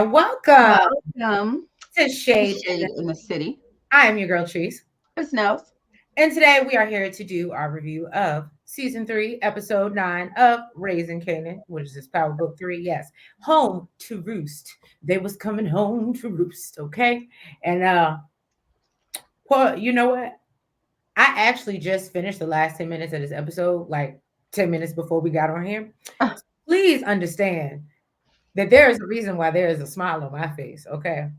there. Welcome Welcome to to Shade. Shade in the City. I am your girl, Trees. It's Nels. And today we are here to do our review of season 3, episode 9 of Raising Kanan, which is this Power Book 3. Yes, home to Roost. They was coming home to Roost, okay? And well, you know what? I actually just finished the last 10 minutes of this episode, like 10 minutes before we got on here. Please understand that there is a reason why there is a smile on my face, okay?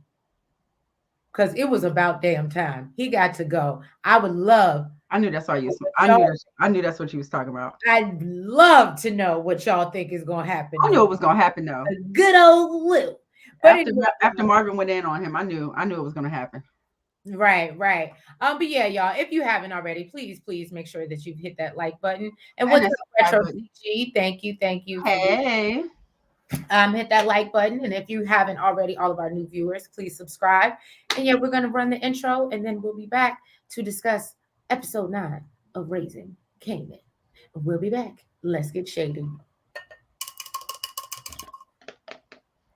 Because it was about damn time. He got to go. I would love. I knew that's why you. I knew that's what you was talking about. I'd love to know what y'all think is gonna happen. I knew it was gonna happen though. A good old Lou. But after Marvin went in on him, I knew it was gonna happen. Right. But yeah, y'all, if you haven't already, please make sure that you've hit that like button. And what's up, Retro PG? Thank you. Hey. Hit that like button. And if you haven't already, all of our new viewers, please subscribe. And yeah, we're gonna run the intro and then we'll be back to discuss episode 9 of Raising Kanan. We'll be back. Let's get shady.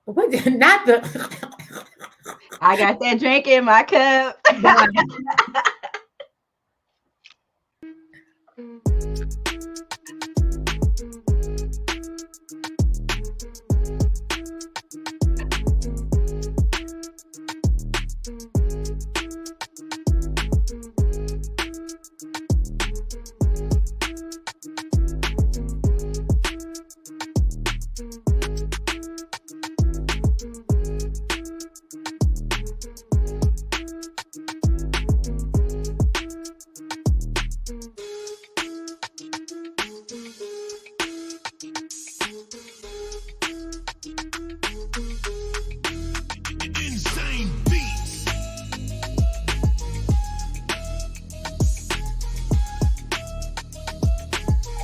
What? Not the. I got that drink in my cup.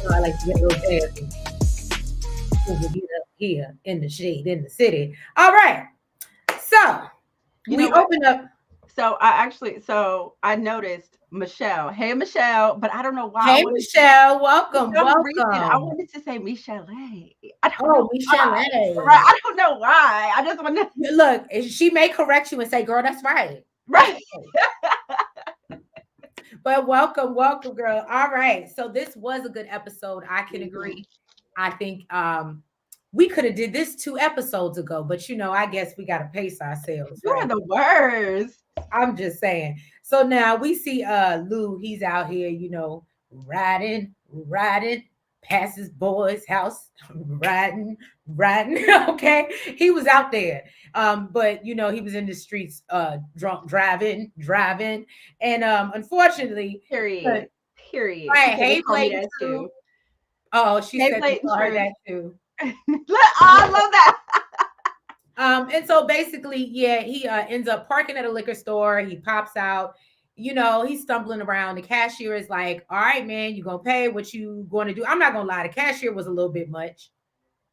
I like to get a little dancing. When we get up here in the shade in the city. All right. So we open up. So I noticed Michelle. Hey Michelle, but I don't know why. Hey Michelle, welcome. I wanted to say Michelle. Michelle. Right. I don't know why. I just want to look. She may correct you and say, "Girl, that's right." Right. But welcome, girl. All right. So this was a good episode. I can agree. I think we could have did this 2 episodes ago, but I guess we got to pace ourselves. You are the worst. I'm just saying. So now we see Lou, he's out here, riding past his boy's house, riding. Okay. He was out there. But he was in the streets drunk, driving. And unfortunately, period. Right. Hey, Blake too. Oh, she said that too. I love that. And so basically, yeah, he ends up parking at a liquor store. He pops out, he's stumbling around. The cashier is like, all right, man, you gonna pay what you going to do. I'm not gonna lie, the cashier was a little bit much.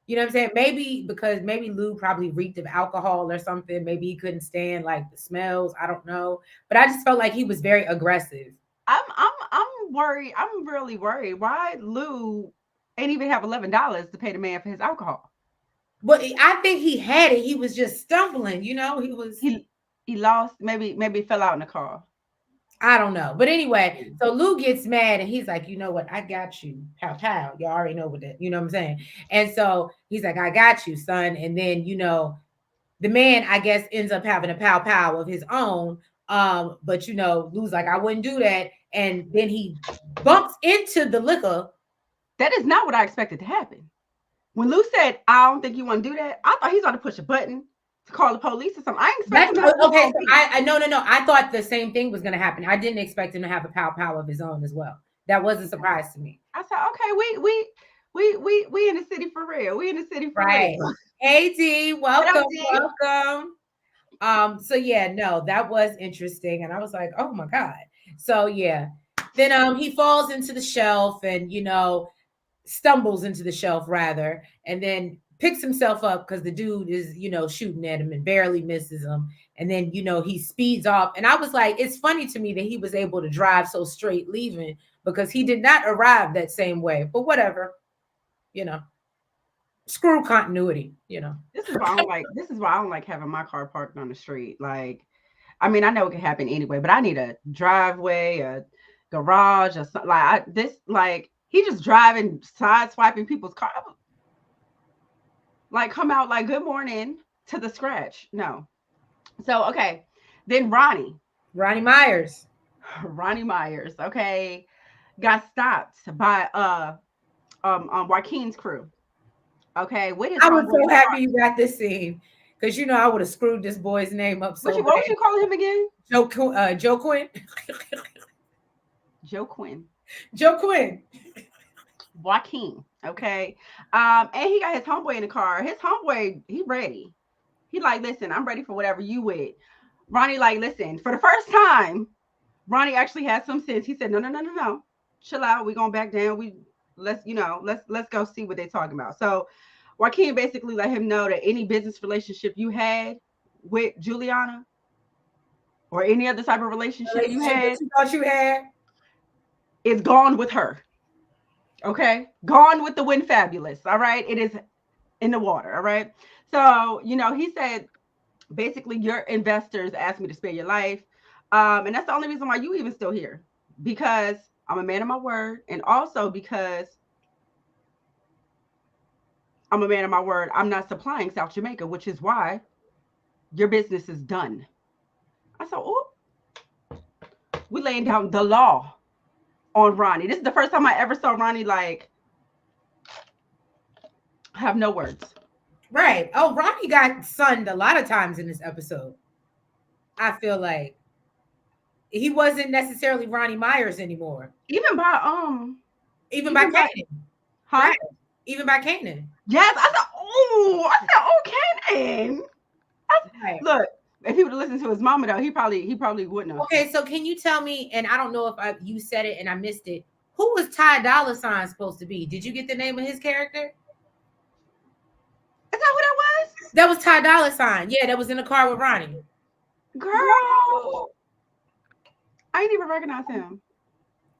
You know what I'm saying? Maybe because Lou probably reeked of alcohol or something. Maybe he couldn't stand like the smells. I don't know. But I just felt like he was very aggressive. I'm worried. I'm really worried. Why Lou ain't even have $11 to pay the man for his alcohol? But I think he had it. He was just stumbling. He lost. Maybe fell out in the car. I don't know. But anyway, so Lou gets mad and he's like, you know what? I got you. Pow, pow. You already know what that, you know what I'm saying? And so he's like, I got you, son. And then, the man, I guess, ends up having a pow, pow of his own. But, Lou's like, I wouldn't do that. And then he bumps into the liquor. That is not what I expected to happen. When Lou said, I don't think you want to do that, I thought he's going to push a button to call the police or something. I ain't expecting that. Okay, so no. I thought the same thing was going to happen. I didn't expect him to have a pow of his own as well. That was a surprise to me. I said, okay, we in the city for real. We in the city for real. Hey D, welcome. So yeah, no, that was interesting, and I was like, oh my god. So yeah, then he falls into the shelf and stumbles into the shelf rather, and then picks himself up because the dude is, shooting at him and barely misses him. And then, he speeds off. And I was like, it's funny to me that he was able to drive so straight leaving because he did not arrive that same way. But whatever, screw continuity, you know. This is why I don't like. This is why I don't like having my car parked on the street. Like, I mean, I know it can happen anyway, but I need a driveway, a garage, or something. Like he just driving, side swiping people's car. Like, come out like, good morning to the scratch. No. So okay, then Ronnie Myers. Ronnie Myers. Okay, got stopped by Joaquin's crew. Okay, with his I was homeboy so in the car. happy you got this scene because you know I would have screwed this boy's name up so What was bad. you calling him again? Joe Quinn. Joe Quinn. Joe Quinn. Joaquin. Okay. And he got his homeboy in the car. His homeboy, he ready. He like, listen, I'm ready for whatever you with. Ronnie, like, listen, for the first time, Ronnie actually had some sense. He said, no. Chill out. We're gonna back down. Let's go see what they're talking about. So Joaquin basically let him know that any business relationship you had with Juliana or any other type of relationship you had that you thought you had is gone with her. Okay, gone with the wind fabulous. All right, it is in the water. All right. So he said basically your investors asked me to spare your life, and that's the only reason why you even still here, because I'm a man of my word, and also because I'm a man of my word. I'm not supplying South Jamaica, which is why your business is done. I said, oh, we laying down the law on Ronnie. This is the first time I ever saw Ronnie like have no words. right. Oh, Ronnie got sunned a lot of times in this episode. I feel like he wasn't necessarily Ronnie Myers anymore. Even by Kanan. Huh? Right. Even by Kanan. Yes, I said, Kanan. Right. Look, if he would have listened to his mama though, he probably wouldn't have. Okay, so can you tell me, and I don't know if you said it and I missed it, who was Ty Dolla $ign supposed to be? Did you get the name of his character? Is that who that was? That was Ty Dolla $ign. Yeah, that was in the car with Ronnie. Girl, I didn't even recognize him.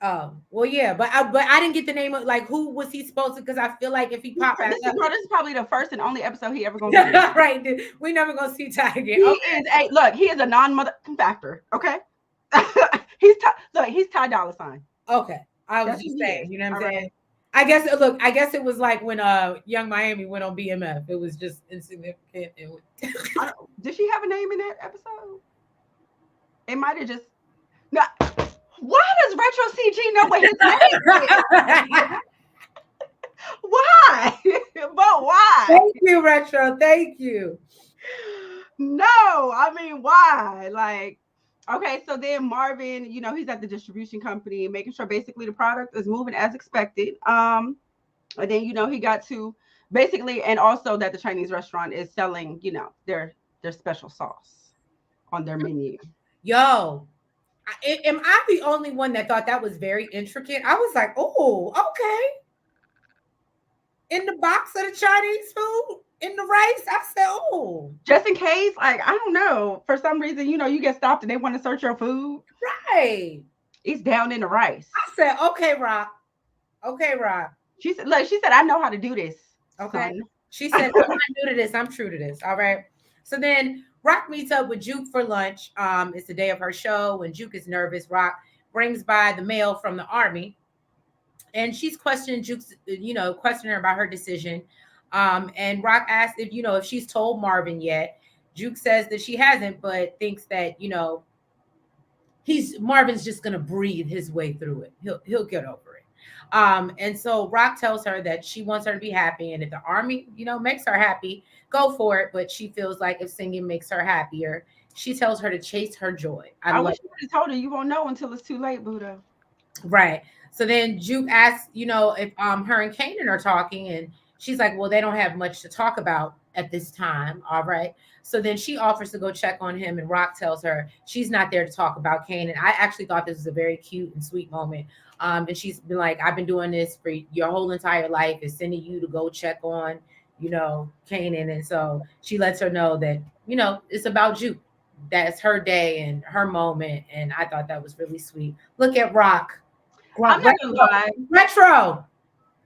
Oh, well, yeah, but I didn't get the name of, like, who was he supposed to? Because I feel like if he popped back up, this is probably the first and only episode he ever gonna be. Right? We never gonna see Ty again. He is a non-mother factor. Okay, he's Ty Dolla $ign. Okay, I was just saying, you know what I'm saying? I guess it was like when Young Miami went on BMF. It was just insignificant. Did she have a name in that episode? It might have just. No. Why does Retro CG know what his name is? Why? But why? Thank you, Retro. Thank you. No, I mean, why? Like, okay, so then Marvin, he's at the distribution company, making sure basically the product is moving as expected. And then, he got to basically, and also that the Chinese restaurant is selling, their special sauce on their menu. Yo, am I the only one that thought that was very intricate? I was like, oh, okay. In the box of the Chinese food, in the rice, I said, oh. Just in case, like, I don't know. For some reason, you get stopped and they want to search your food. Right. It's down in the rice. I said, okay, Rock. Okay, Rock. She said, I know how to do this. Okay. Son. She said, I'm not new to this. I'm true to this. All right. So then Rock meets up with Juke for lunch. It's the day of her show. When Juke is nervous, Rock brings by the mail from the army. And she's questioning Juke's, questioning her about her decision. And Rock asks if she's told Marvin yet. Juke says that she hasn't, but thinks that, Marvin's just gonna breathe his way through it. He'll get over it. And so Rock tells her that she wants her to be happy, and if the army, makes her happy, go for it. But she feels like if singing makes her happier, she tells her to chase her joy. I wish you would have told her you won't know until it's too late, Buddha. Right. So then Juke asks, if her and Kanan are talking, and she's like, well, they don't have much to talk about at this time. All right. So then she offers to go check on him, and Rock tells her she's not there to talk about Kanan. I actually thought this was a very cute and sweet moment. And she's been like, I've been doing this for your whole entire life, is sending you to go check on, Kanan. And so she lets her know that, it's about Juke. That's her day and her moment. And I thought that was really sweet. Look at Rock. I'm not gonna lie. Retro.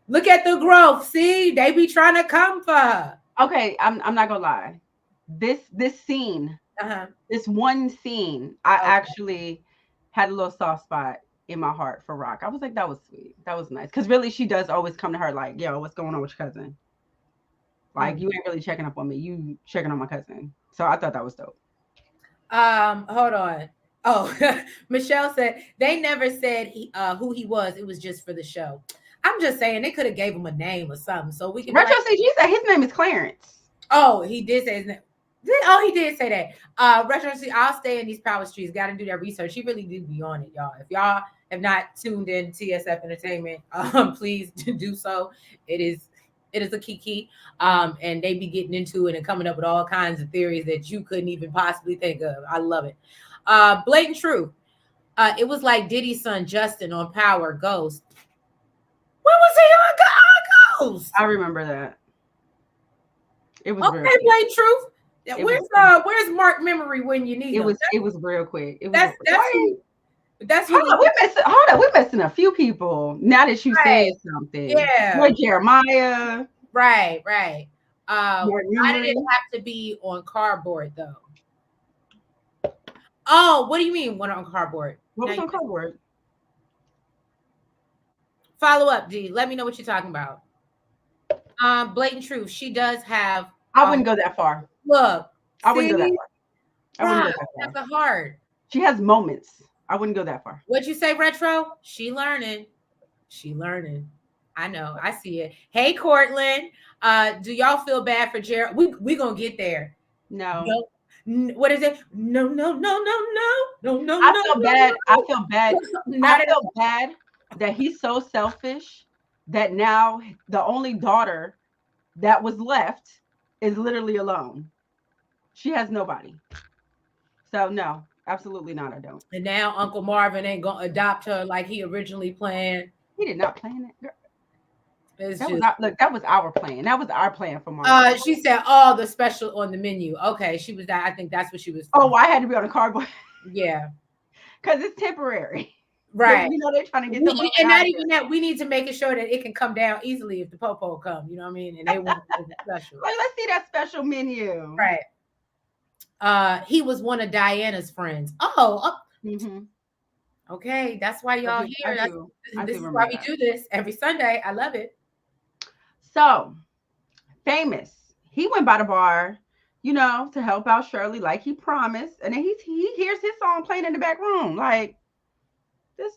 Look at the growth. See, they be trying to come for her. Okay, I'm not gonna lie. This scene, Uh-huh. this one scene, I Okay. actually had a little soft spot in my heart for Rock. I was like, that was sweet. That was nice. Because really, she does always come to her like, yo, what's going on with your cousin? Like, Mm. you ain't really checking up on me. You checking on my cousin. So I thought that was dope. Hold on. Oh, Michelle said they never said who he was. It was just for the show. I'm just saying they could have gave him a name or something, so we could be Retro like, CG said his name is Clarence. oh, he did say his name. Oh, he did say that. Retro, see, I'll stay in these power streets. Got to do that research. He really do be on it, y'all. If y'all have not tuned in TSF Entertainment, please do so. It is it is a kiki. And they be getting into it and coming up with all kinds of theories that you couldn't even possibly think of. I love it. Blatant truth. It was like Diddy's son Justin on Power Ghost. When was he on Ghost? I remember that. It was real Okay, quick. Blatant truth. It was Where's Mark Memory when you need it him? was it was real quick. It was That's that's why who that's who hold we on, we're missing a few people now that you right. said something. Yeah, Like Jeremiah, right. Mark Why did it Memory. have to be on cardboard though? Oh, what do you mean? What on cardboard? What Now was you on cardboard? follow up, D. Let me know what you're talking about. Blatant truth. She does have I a wouldn't go that far. look. I wouldn't go that See, far. I wouldn't Rock, go that far. that's a heart. She has moments. I wouldn't go that far. What you say, retro? She learning. She learning. I know. I see it. Hey, Cortland. Do y'all feel bad for Jared? We gonna get there. No. No. What is it? No, no, no, no, no, no, no, I no, feel no, bad. I no. feel bad. I Not at feel bad that he's so selfish that now the only daughter that was left is literally alone. She has nobody. So no, absolutely not. I don't. and now Uncle Marvin ain't gonna adopt her like he originally planned. He did not plan it. Girl. It's That was just our, look. That was our plan. That was our plan for Marvin. she said all the special on the menu. Okay, she was that I think that's what she was Oh, I had to be on a cardboard yeah, because it's temporary. They, right. they're trying to get the mother And out not of here. even that, we need to make it sure that it can come down easily if the popo come, you know what I mean? And they want it special. Like, let's see that special menu. Right. He was one of Diana's friends. Hmm. Okay. That's why y'all I here. do. I This do is why remember we that. do this every Sunday. I love it. So famous. He went by the bar, to help out Shirley like he promised, and then he hears his song playing in the back room. Like this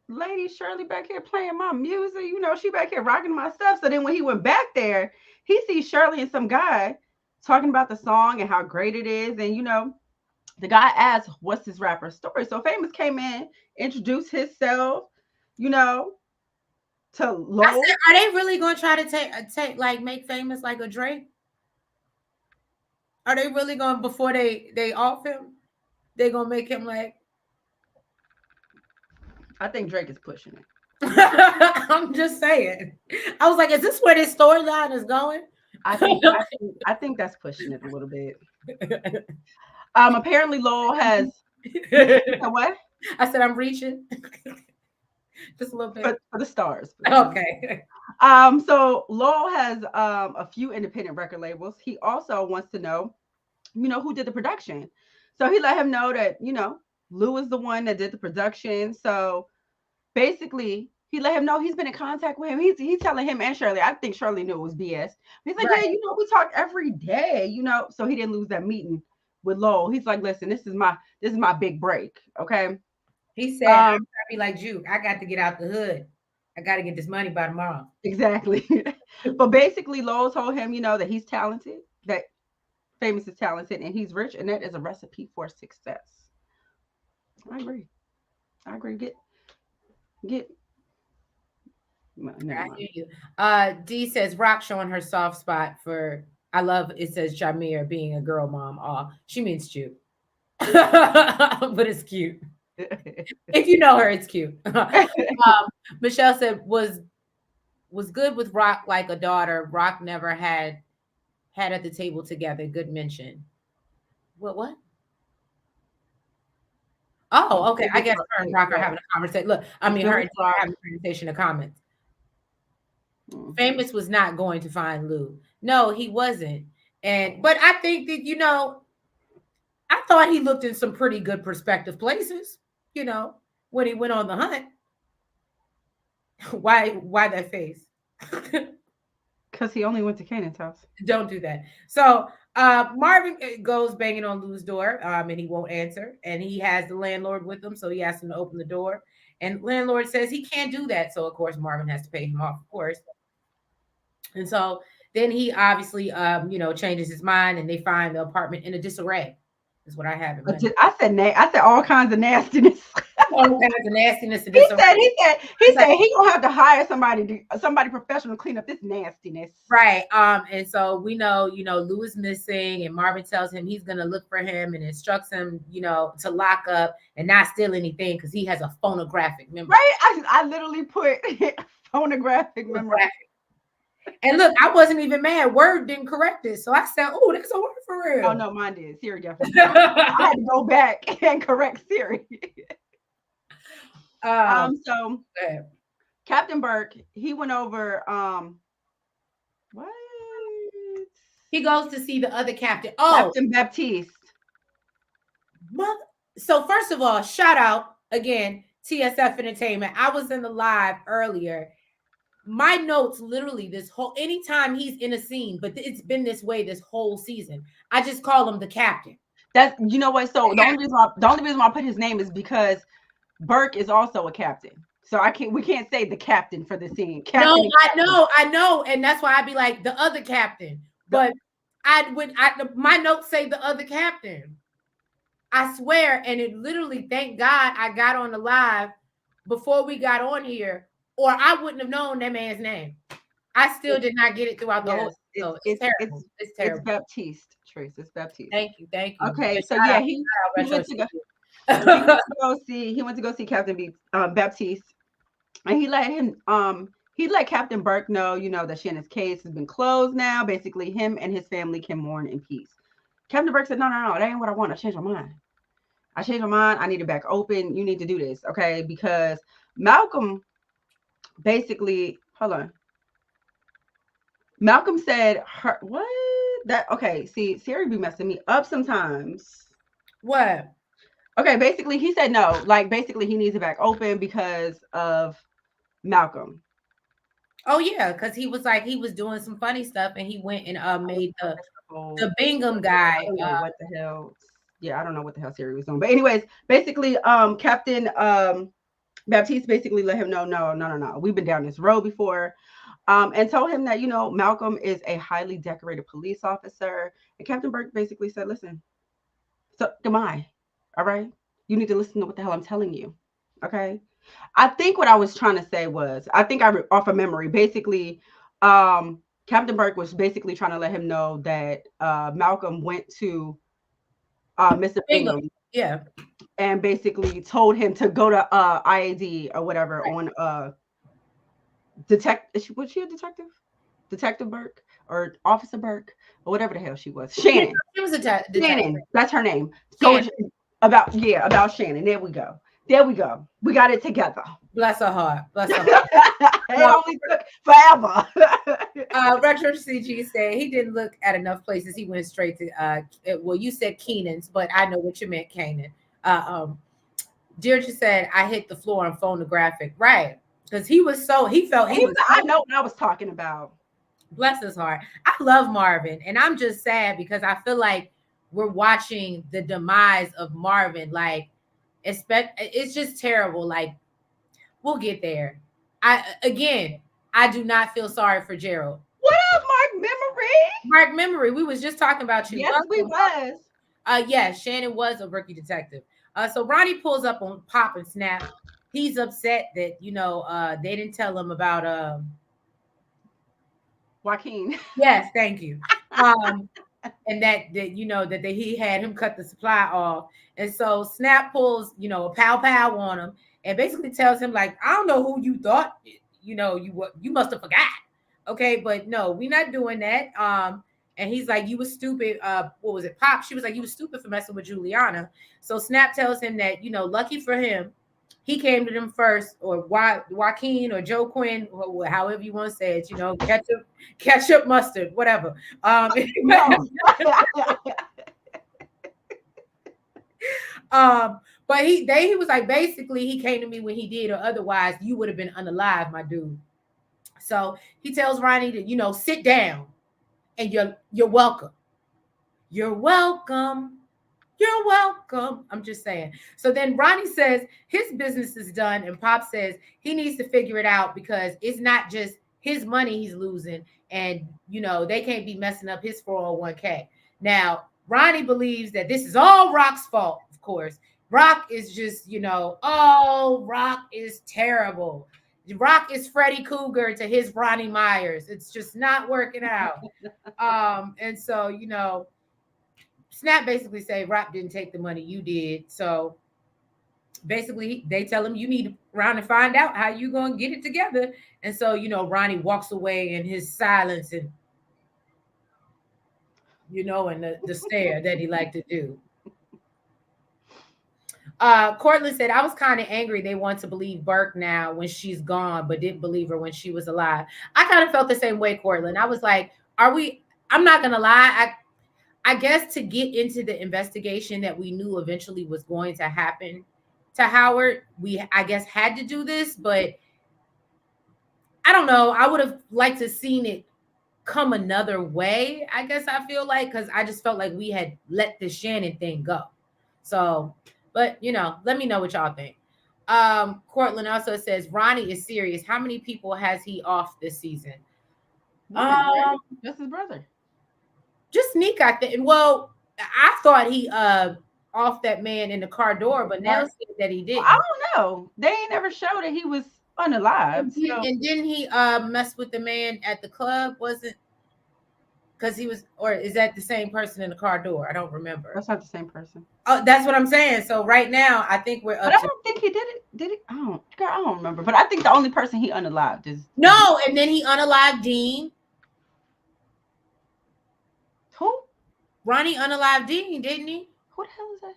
lady Shirley back here playing my music. She back here rocking my stuff. So then when he went back there, he sees Shirley and some guy talking about the song and how great it is, and the guy asked, "What's this rapper's story?" So Famous came in, introduced himself, you know, to I Lowell. said, are they really gonna try to take like make famous like a Drake? Are they really going before they off him? They gonna make him like I think Drake is pushing it. I'm just saying. I was like, is this where this storyline is going? I think that's pushing it a little bit. Apparently Lowell has what I said I'm reaching just a little bit. for the stars. Okay. So Lowell has a few independent record labels. He also wants to know, who did the production. So he let him know that, Lou is the one that did the production. So basically, he let him know he's been in contact with him. He's telling him and Shirley. I think Shirley knew it was BS. He's like, yeah, Right. we talk every day, So he didn't lose that meeting with Lowell. He's like, listen, this is my big break. Okay. He said, I'm Um, gonna be like Juke. I got to get out the hood. I got to get this money by tomorrow. exactly. But basically, Lowell told him, that he's talented, that Famous is talented, and he's rich, and that is a recipe for success. I agree. I agree. Get. Never I mind. hear you. D says Rock showing her soft spot for I love it says Jamir being a girl mom. Oh, she means cute. But it's cute. If you know her, it's cute. Michelle said was good with Rock like a daughter. Rock never had at the table together. Good mention. What? Oh, okay. I guess her and Rock are having a conversation. Look, I Was mean good her with and Tina Rock. having a conversation of comments. Mhm. Famous was not going to find Lou. No, he wasn't. And but I think that, I thought he looked in some pretty good perspective places, you know, when he went on the hunt. Why that face? Because he only went to Kanan's house. Don't do that. So Marvin goes banging on Lou's door, and he won't answer. And he has the landlord with him, so he asks him to open the door. And landlord says he can't do that. So of course Marvin has to pay him off, of course. And so then he obviously, changes his mind, and they find the apartment in a disarray. Is what I have in my notes. I said all kinds of nastiness. All kinds of nastiness and He disarray. said, he said, he said he gonna have to hire somebody professional to clean up this nastiness. Right. And so we know, Lou is missing, and Marvin tells him he's gonna look for him and instructs him, to lock up and not steal anything because he has a phonographic memory. Right? I literally put phonographic memory. And look, I wasn't even mad. Word didn't correct it. So I said, oh, that's a word for real. Oh no, mine did. Siri definitely did. I had to go back and correct Siri. So Captain Burke, he went over what? He goes to see the other captain. Oh, Captain Baptiste. So first of all, shout out again, TSF Entertainment. I was in the live earlier. My notes literally anytime he's in a scene, but it's been this way this whole season. I just call him the captain. That, you know what? So the only reason why I put his name is because Burke is also a captain. So we can't say the captain for the scene. Captain I know. And that's why I'd be like the other captain. But my notes say the other captain. I swear, and it literally, thank God I got on the live before we got on here, or I wouldn't have known that man's name. I still did not get it throughout the whole show. It's terrible. It's terrible. It's Baptiste, Trace. It's Baptiste. Thank you. Okay, so yeah, he went to go see Captain Baptiste, and he let Captain Burke know, that Shannon's case has been closed now. Basically, him and his family can mourn in peace. Captain Burke said, no, that ain't what I want. I changed my mind. I need it back open. You need to do this, okay? Because Malcolm basically, hold on. Malcolm said, what? Okay, see, Siri be messing me up sometimes. What? Okay, basically, he said no. Like, basically, he needs it back open because of Malcolm. Oh, yeah, because he was doing some funny stuff, and he went and made the Bingham guy. What the hell? Yeah, I don't know what the hell Siri was doing. But anyways, basically, Captain Baptiste basically let him know, no. We've been down this road before. And told him that, Malcolm is a highly decorated police officer. And Captain Burke basically said, listen, so am I. All right? You need to listen to what the hell I'm telling you. Okay? I think what I was trying to say was, off of memory, basically, Captain Burke was basically trying to let him know that Malcolm went to Mr. Bingham. Yeah. And basically told him to go to IAD or whatever on was she a detective? Detective Burke or Officer Burke or whatever the hell she was. Shannon. She was a detective. Shannon. That's her name. So about Shannon. There we go. We got it together. Bless her heart. It only took forever. Retro CG said he didn't look at enough places. He went straight to well, you said Kenan's, but I know what you meant, Kanan. Deirdre said I hit the floor on phonographic, right? Because he felt I know what I was talking about. Bless his heart. I love Marvin, and I'm just sad because I feel like we're watching the demise of Marvin. Like, it's just terrible. Like, we'll get there. I do not feel sorry for Gerald. What up, Mark Memory? We was just talking about you. Yes, we was. Yes, Shannon was a rookie detective. So Ronnie pulls up on Pop and Snap. He's upset that they didn't tell him about Joaquin. Yes, thank you. And that he had him cut the supply off. And so Snap pulls, a pow on him and basically tells him, like, I don't know who you thought, you must have forgot. Okay, but no, we're not doing that. And he's like, you were stupid. What was it, Pop? She was like, you were stupid for messing with Juliana. So Snap tells him that, lucky for him, he came to them first, or Joaquin or Joe Quinn, however you want to say it, ketchup, mustard, whatever. No. But he was like, basically, he came to me when he did, or otherwise you would have been unalive, my dude. So he tells Ronnie to, sit down, and you're welcome. You're welcome. You're welcome. I'm just saying. So then Ronnie says his business is done, and Pop says he needs to figure it out because it's not just his money he's losing, and they can't be messing up his 401k. Now, Ronnie believes that this is all Rock's fault, of course. Rock is just, oh, Rock is terrible. Rock is Freddy Cougar to his Ronnie Myers. It's just not working out. And so, Snap basically say Rock didn't take the money, you did. So basically they tell him you need around and find out how you gonna get it together. And so, Ronnie walks away in his silence and and the stare that he liked to do. Cortland said, I was kind of angry they want to believe Burke now when she's gone, but didn't believe her when she was alive. I kind of felt the same way, Cortland. I was like, I'm not gonna lie. I guess to get into the investigation that we knew eventually was going to happen to Howard, I guess had to do this, but I don't know. I would have liked to seen it come another way, I guess I feel like, because I just felt like we had let the Shannon thing go. So, but let me know what y'all think. Cortland also says Ronnie is serious. How many people has he off this season? Just his brother. Just Sneak, I think. Well, I thought he off that man in the car door, but now said that he didn't. I don't know. They ain't never showed that he was unalive. And didn't he mess with the man at the club? Wasn't because he was, or is that the same person in the car door? I don't remember. That's not the same person. Oh, that's what I'm saying. So right now, I think we're up. But I don't think he did it. Did it? I don't remember. But I think the only person he unalived is no. And then he unalived Dean. Who? Ronnie unalived Dean, didn't he? Who the hell is that?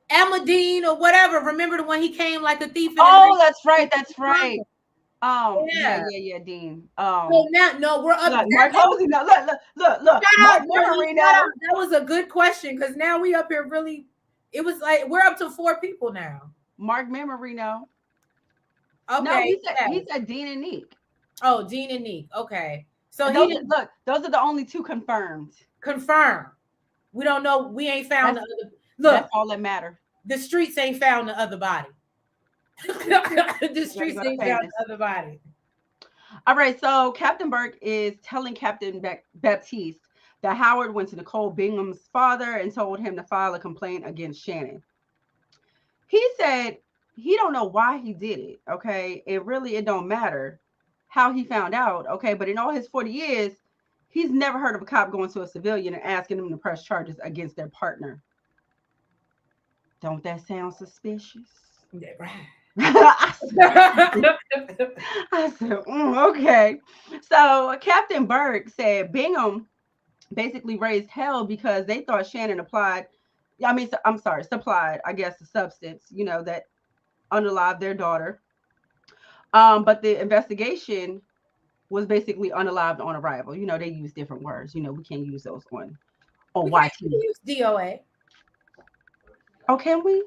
Emma Dean or whatever. Remember the one he came like a thief? Oh, that's right. That's right. Yeah, Dean. Well, no, we're up. Look, Mark Hosey. Look. Mark Memory now. That was a good question because now we up here really. It was like we're up to 4 people now. Mark Memory now. Okay. No, he said Dean and Neek. Oh, Dean and Neek. Okay. So those are the only 2 confirmed. Confirmed. We don't know. We ain't found the other. Look, that's all that matters. The streets ain't found the other body. The streets ain't found the other body. All right. So Captain Burke is telling Captain Baptiste that Howard went to Nicole Bingham's father and told him to file a complaint against Shannon. He said he don't know why he did it. Okay. It don't matter how he found out. Okay. But in all his 40 years, he's never heard of a cop going to a civilian and asking them to press charges against their partner. Don't that sound suspicious? Yeah, right. I said, okay. So Captain Burke said Bingham basically raised hell because they thought Shannon supplied, I guess, a substance, that unalived their daughter. But the investigation was basically unalived on arrival. They use different words. We can't use those on YT. Use DOA. Oh, can we?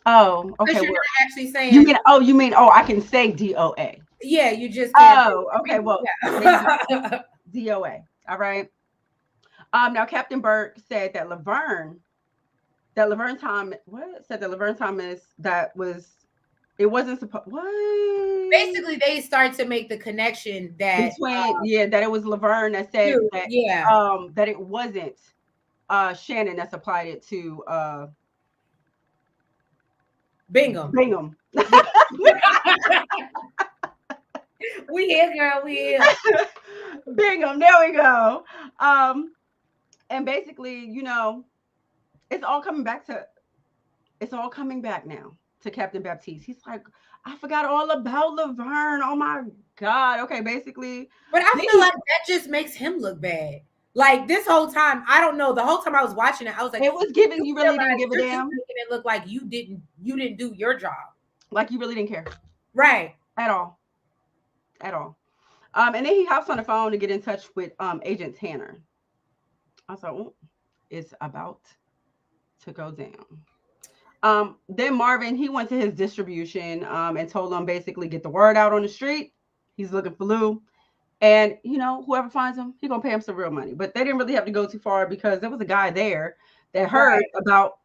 Oh, okay. Because you're not actually saying. You mean, I can say DOA. Yeah, you just can't. Oh, okay. Well, yeah. DOA. All right. Now Captain Burke said that Laverne Thomas, it wasn't supposed. What? Basically, they start to make the connection that that it was Laverne that said that it wasn't Shannon that supplied it to Bingham. We here, girl. We here. Bingham. There we go. And basically, it's all coming back now to Captain Baptiste. He's like, I forgot all about Laverne. Oh my God. Okay, basically. But I feel like that just makes him look bad. Like this whole time, I don't know. The whole time I was watching it, I was like, It was giving you you really didn't realize give a you're just damn. making it look like you didn't do your job. Like you really didn't care Right. at all. At all. And then he hops on the phone to get in touch with Agent Tanner. I was like, oh, it's about to go down. Then Marvin, he went to his distribution and told them basically get the word out on the street. He's looking for Lou. And whoever finds him, he's gonna pay him some real money. But they didn't really have to go too far because there was a guy there that heard Right. about,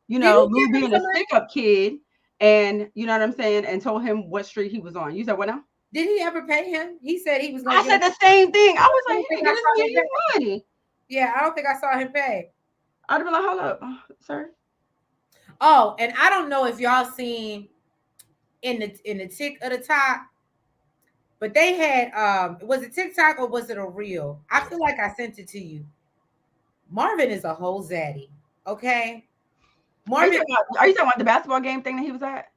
Did he Lou give him being a some money? stick up kid, and you know what I'm saying, and told him what street he was on. You said what now? Did he ever pay him? He said he was gonna I give said him. the same thing. I I was like, don't he think didn't I get his saw him kid pay. money. Yeah, I don't think I saw him pay. I'd have been like, hold up, sir. Oh, and I don't know if y'all seen in the tick of the top, but they had was it TikTok or was it a reel? I feel like I sent it to you. Marvin is a whole zaddy. Okay. Marvin, Are you talking about the basketball game thing that he was at?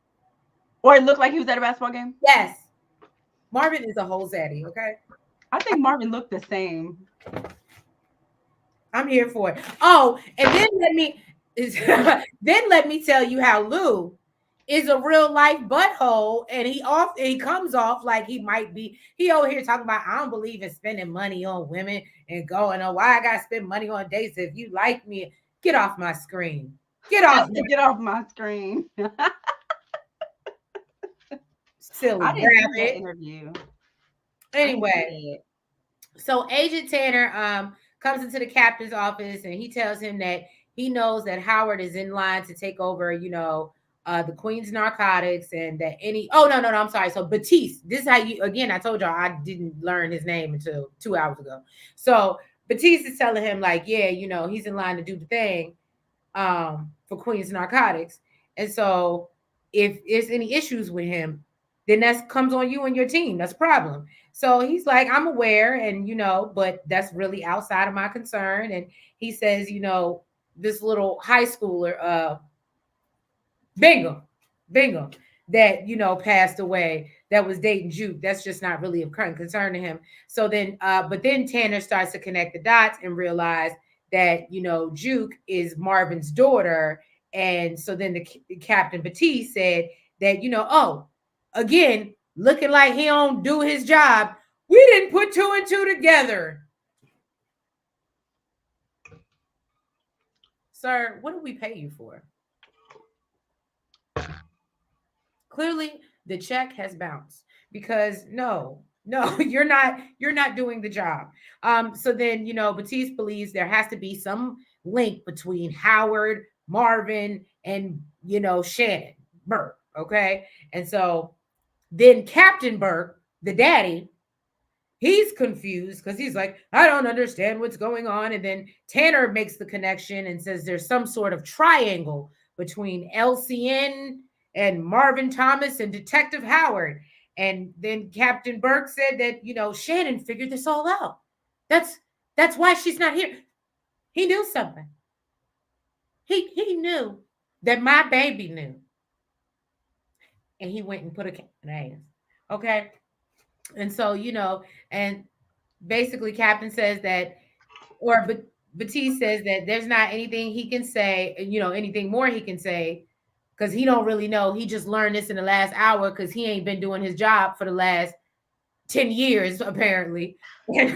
Or it looked like he was at a basketball game? yes. Marvin is a whole zaddy. Okay. I think Marvin looked the same. I'm here for it. Oh, and then let me tell you how Lou is a real life butthole, and he comes off like he might be. He over here talking about I don't believe in spending money on women and going on why I gotta spend money on dates if you like me. Get off my screen. Get off my Get off my screen. silly I didn't see that rabbit. interview. I didn't Anyway, see it. so Agent Tanner comes into the captain's office and he tells him that he knows that Howard is in line to take over, the Queen's narcotics and that any no, I'm sorry. So Batiste, this is how you again, I told y'all I didn't learn his name until 2 hours ago. So Batiste is telling him, like, yeah, he's in line to do the thing for Queen's narcotics. And so if there's any issues with him, then that comes on you and your team. That's a problem. So he's like, I'm aware, and but that's really outside of my concern. And he says, this little high schooler, Bingham, Bingham, that passed away, that was dating Juke. That's just not really of current concern to him. So then, but then Tanner starts to connect the dots and realize that Juke is Marvin's daughter, and so then the Captain Batiste said that oh, again, looking like he don't do his job. We didn't put two and two together. Sir, what do we pay you for? Clearly, the check has bounced because no, you're not doing the job. So then, Batiste believes there has to be some link between Howard, Marvin, and Shannon Burke. Okay. And so then Captain Burke, the daddy, he's confused because he's like, I don't understand what's going on. And then Tanner makes the connection and says there's some sort of triangle between LCN and Marvin Thomas and Detective Howard. And then Captain Burke said that, Shannon figured this all out. That's why she's not here. He knew something. He knew that my baby knew. And he went and put a cat in ass. Okay. And so, and basically Captain says that, or Batiste says that there's not anything he can say, anything more he can say, because he don't really know. He just learned this in the last hour because he ain't been doing his job for the last 10 years, apparently. And,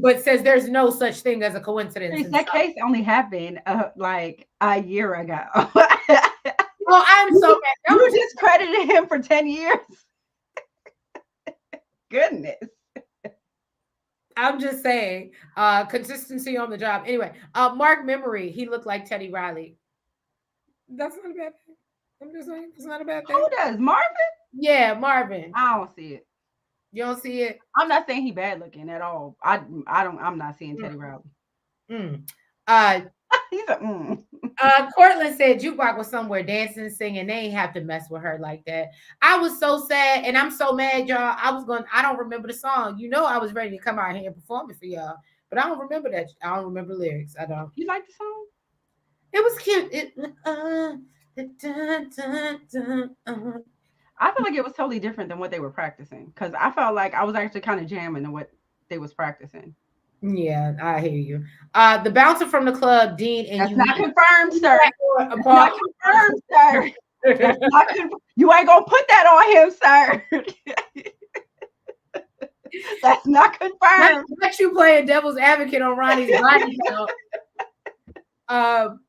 but says there's no such thing as a coincidence. That case only happened like a year ago. Oh, I'm so mad. You discredited him for 10 years. Goodness. I'm just saying, consistency on the job. Anyway, Mark Memory, he looked like Teddy Riley. That's not a bad thing. I'm just saying, it's not a bad thing. Who does? Marvin? Yeah, Marvin. I don't see it. You don't see it? I'm not saying he bad looking at all. I'm not seeing Teddy Riley. He's a Cortland said Jukebox was somewhere dancing, singing. They ain't have to mess with her like that. I was so sad, and I'm so mad, y'all. I don't remember the song. I was ready to come out here and perform it for y'all, but I don't remember that. I don't remember lyrics. I don't. You like the song? It was cute. I feel like it was totally different than what they were practicing because I felt like I was actually kind of jamming than what they was practicing. Yeah, I hear you. The bouncer from the club, Dean, and That's you not meet confirmed, sir. That's apart. not confirmed, sir. That's not confirmed. You ain't gonna put that on him, sir. That's not not, confirmed. not you playing devil's advocate on Ronnie's body count. Um,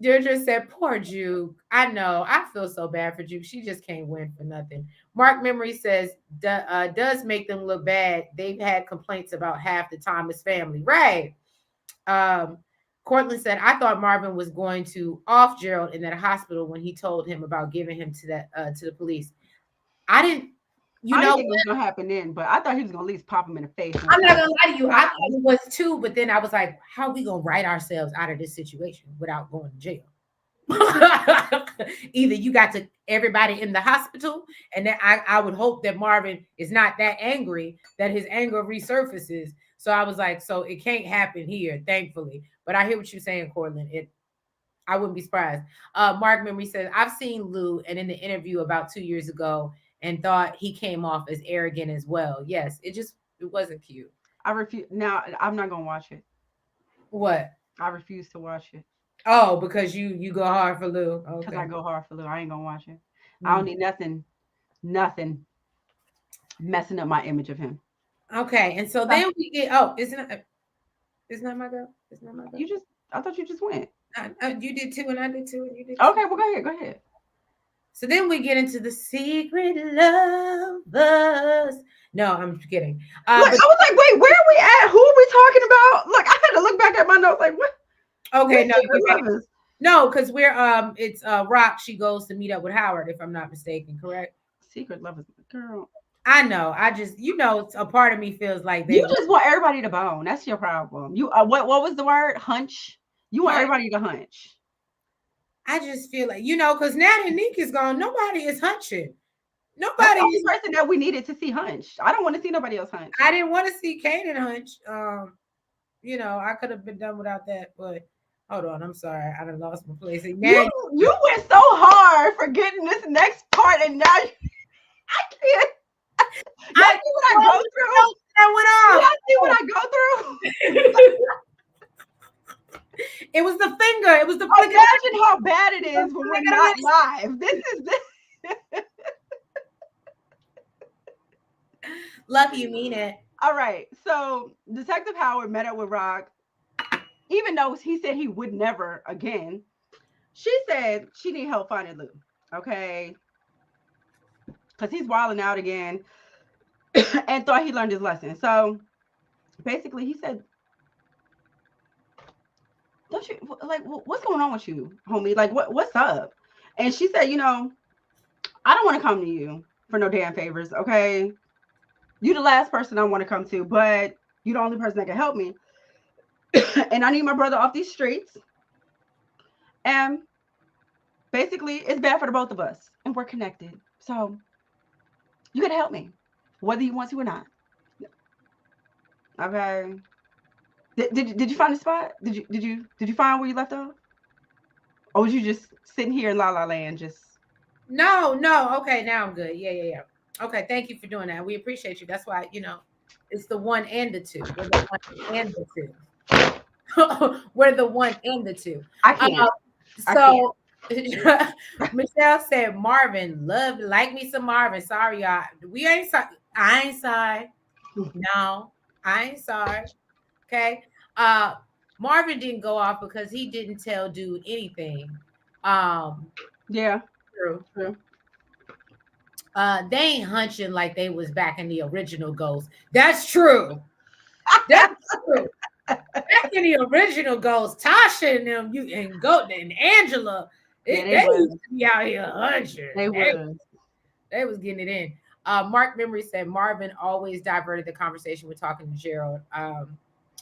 Deirdre said, "Poor Juke. I know. I feel so bad for Juke. She just can't win for nothing." Mark Memory says, "Does make them look bad. They've had complaints about half the time as family, right?" Um, Cortland said, "I thought Marvin was going to off Gerald in that hospital when he told him about giving him to the police. I didn't. You I didn't know, think it was gonna happen then, but I thought he was gonna at least pop him in the face and I'm not say, gonna lie to you. I thought it was too, but then I was like, how are we gonna write ourselves out of this situation without going to jail?" Either you got to everybody in the hospital, and then I would hope that Marvin is not that angry that his anger resurfaces. So I was like, so it can't happen here, thankfully. But I hear what you're saying, Cortland. I wouldn't be surprised. Mark Memory says, I've seen Lou and in the interview about 2 years ago and thought he came off as arrogant as well. Yes, it wasn't cute. I refuse. Now I'm not gonna watch it. What? I refuse to watch it Oh, because you go hard for Lou. because Okay. I go hard for Lou. I ain't gonna watch it. I don't Mm. need nothing messing up my image of him. Okay. And so then we get isn't that my girl? Isn't that my girl? You just, I thought you just went. You did two and I did two and you did two. Okay, well go ahead, go ahead. So then we get into the secret lovers. No, I'm kidding. Look, But I was like, wait, where are we at? Who are we talking about? Look, I had to look back at my notes. Like, what? okay, Who's no, Secret you're right. Lovers? No, because we're it's Rock. She goes to meet up with Howard, if I'm not mistaken, correct? Secret Lovers, girl. I know. I just a part of me feels like they You were just want everybody to bone. That's your problem. You what was the word? Hunch. You want hunt. everybody to hunch. I just feel like, because Nat and Nick is gone. Nobody is hunching. That's Nobody the only is. person that we needed to see hunch. I don't want to see nobody else hunch. I didn't want to see Kanan hunch. I could have been done without that, but hold on. I'm sorry. I done lost my place. And You now you went so hard for getting this next part, and now I can't. Y'all I see what I go through? that Y'all went see what I go through? off. It was the finger. It was the flicker. Imagine how bad it is when we're not live. This is this. Love you, mean it. All right. So Detective Howard met up with Rock, even though he said he would never again. She said she need help finding Lou. Okay. Because he's wilding out again and thought he learned his lesson. So basically he said, don't you like what's going on with you, homie? Like what's up? And she said, I don't want to come to you for no damn favors, okay? You the last person I want to come to, but you the only person that can help me. And I need my brother off these streets. And basically, it's bad for the both of us. And we're connected. So you gotta help me, whether you want to or not. Okay. Did you find the spot? Did you find where you left off? Or was you just sitting here in La La Land just No. Okay, now I'm good. Yeah. Okay, thank you for doing that. We appreciate you. That's why, it's the one and the two. We're the one and the two. We're the one and the two. I can't. So Michelle said Marvin like me some Marvin. Sorry, y'all. We ain't sorry. I ain't sorry. No, I ain't sorry. Okay. Marvin didn't go off because he didn't tell dude anything. Yeah. True. They ain't hunching like they was back in the original Ghost. That's true. That's true. Back in the original Ghost, Tasha and them, and Angela, they used to be out here hunching. They was getting it in. Mark Memory said Marvin always diverted the conversation with talking to Gerald, and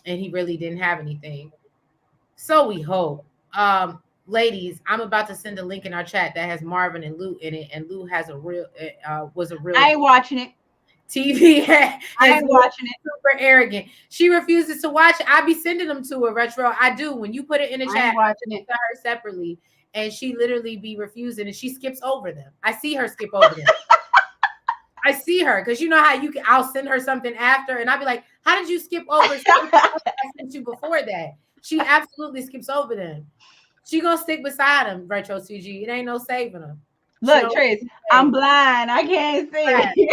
he really didn't have anything. So we hope. Ladies, I'm about to send a link in our chat that has Marvin and Lou in it, and Lou has was a real. I ain't watching it. TV I ain't watching it. Super arrogant. She refuses to watch it. I be sending them to her, Retro. I do. When you put it in the chat, watching it to her separately, and she literally be refusing, and she skips over them. I see her skip over them. I see her because you know how you can. I'll send her something after, and I'll be like, "How did you skip over something else I sent you before that?" She absolutely skips over them. She gonna stick beside him, retro CG. It ain't no saving him. She Look, don't. Trace, I'm blind. I can't see.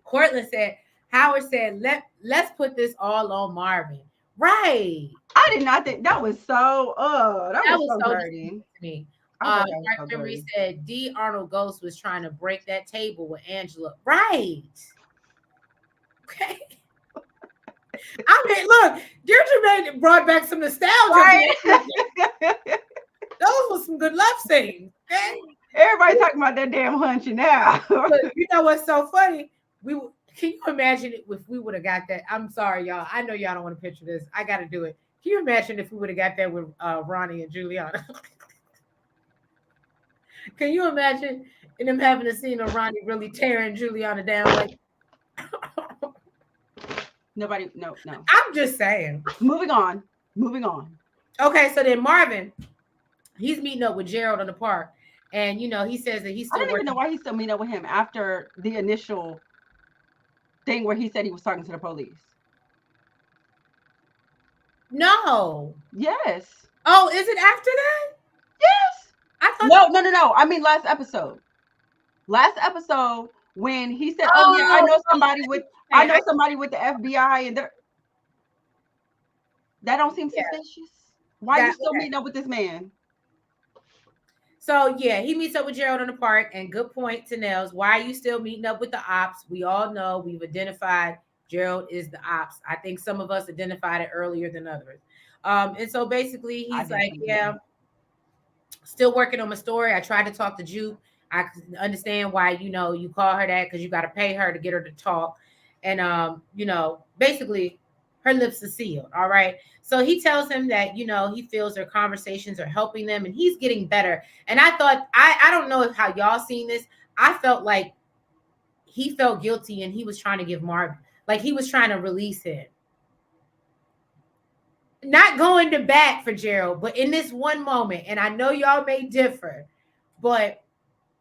Cortland said. Howard said, let's put this all on Marvin. Right. I did not think that was so. That That was was so so dirty. disappointing to me. I thought that was Mark so Memory dirty. said D. Arnold Ghost was trying to break that table with Angela. Right. Okay. I mean, look, Deirdre brought back some nostalgia. Right. Those were some good love scenes. Okay. Everybody talking about that damn hunching now. But you know what's so funny? Can you imagine if we would have got that? I'm sorry, y'all. I know y'all don't want to picture this. I got to do it. Can you imagine if we would have got that with Ronnie and Juliana? Can you imagine them having a scene of Ronnie really tearing Juliana down? Like, Nobody, no. I'm just saying. Moving on. Okay, so then Marvin, he's meeting up with Gerald in the park, and he says that he's I still don't even know working. why he's still meeting up with him after the initial thing where he said he was talking to the police. No. Yes. Oh, is it after that? Yes. I thought No. I mean, last episode. When he said, "Oh yeah, I know somebody with the FBI," and that don't seem suspicious. Why are you still meeting up with this man? So yeah, he meets up with Gerald in the park, and good point to Nels. Why are you still meeting up with the ops? We all know we've identified Gerald is the ops. I think some of us identified it earlier than others. And so basically he's like, yeah, still working on my story. I tried to talk to Juke. I understand why, you call her that because you got to pay her to get her to talk. And, basically her lips are sealed. All right. So he tells him that, he feels their conversations are helping them and he's getting better. And I thought, I don't know how y'all seen this. I felt like he felt guilty and he was trying to give Mark, like he was trying to release him. Not going to bat for Gerald, but in this one moment, and I know y'all may differ, but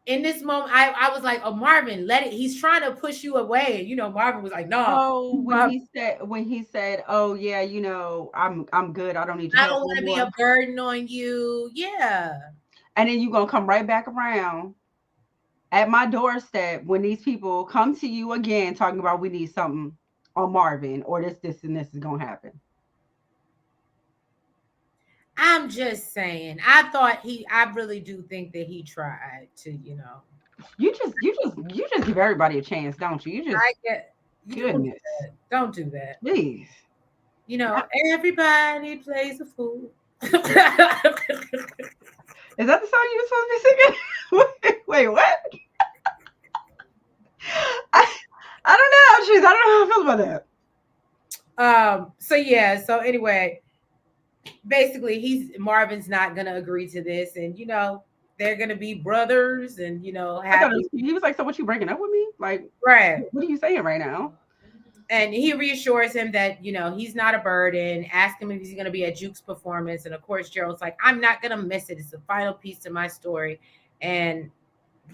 in this moment, I was like, "Oh, Marvin, let it." He's trying to push you away. Marvin was like, "No." Oh, when he said, "Oh yeah, I'm good. I don't need your help. I don't want to be a burden on you." Yeah. And then you're gonna come right back around at my doorstep when these people come to you again talking about we need something on Marvin or this and this is gonna happen. I'm just saying. I really do think that he tried to, You just give everybody a chance, don't you? Goodness. Don't do that. Please. Everybody plays a fool. Is that the song you were supposed to be singing? Wait, what? I don't know, Cheese. I don't know how I feel about that. So anyway, basically Marvin's not gonna agree to this, and they're gonna be brothers, and he was like, "So what, you breaking up with me? Like, right? What are you saying right now?" And he reassures him that he's not a burden. Ask him if he's gonna be at Juke's performance, and of course Gerald's like, "I'm not gonna miss it. It's the final piece to my story," and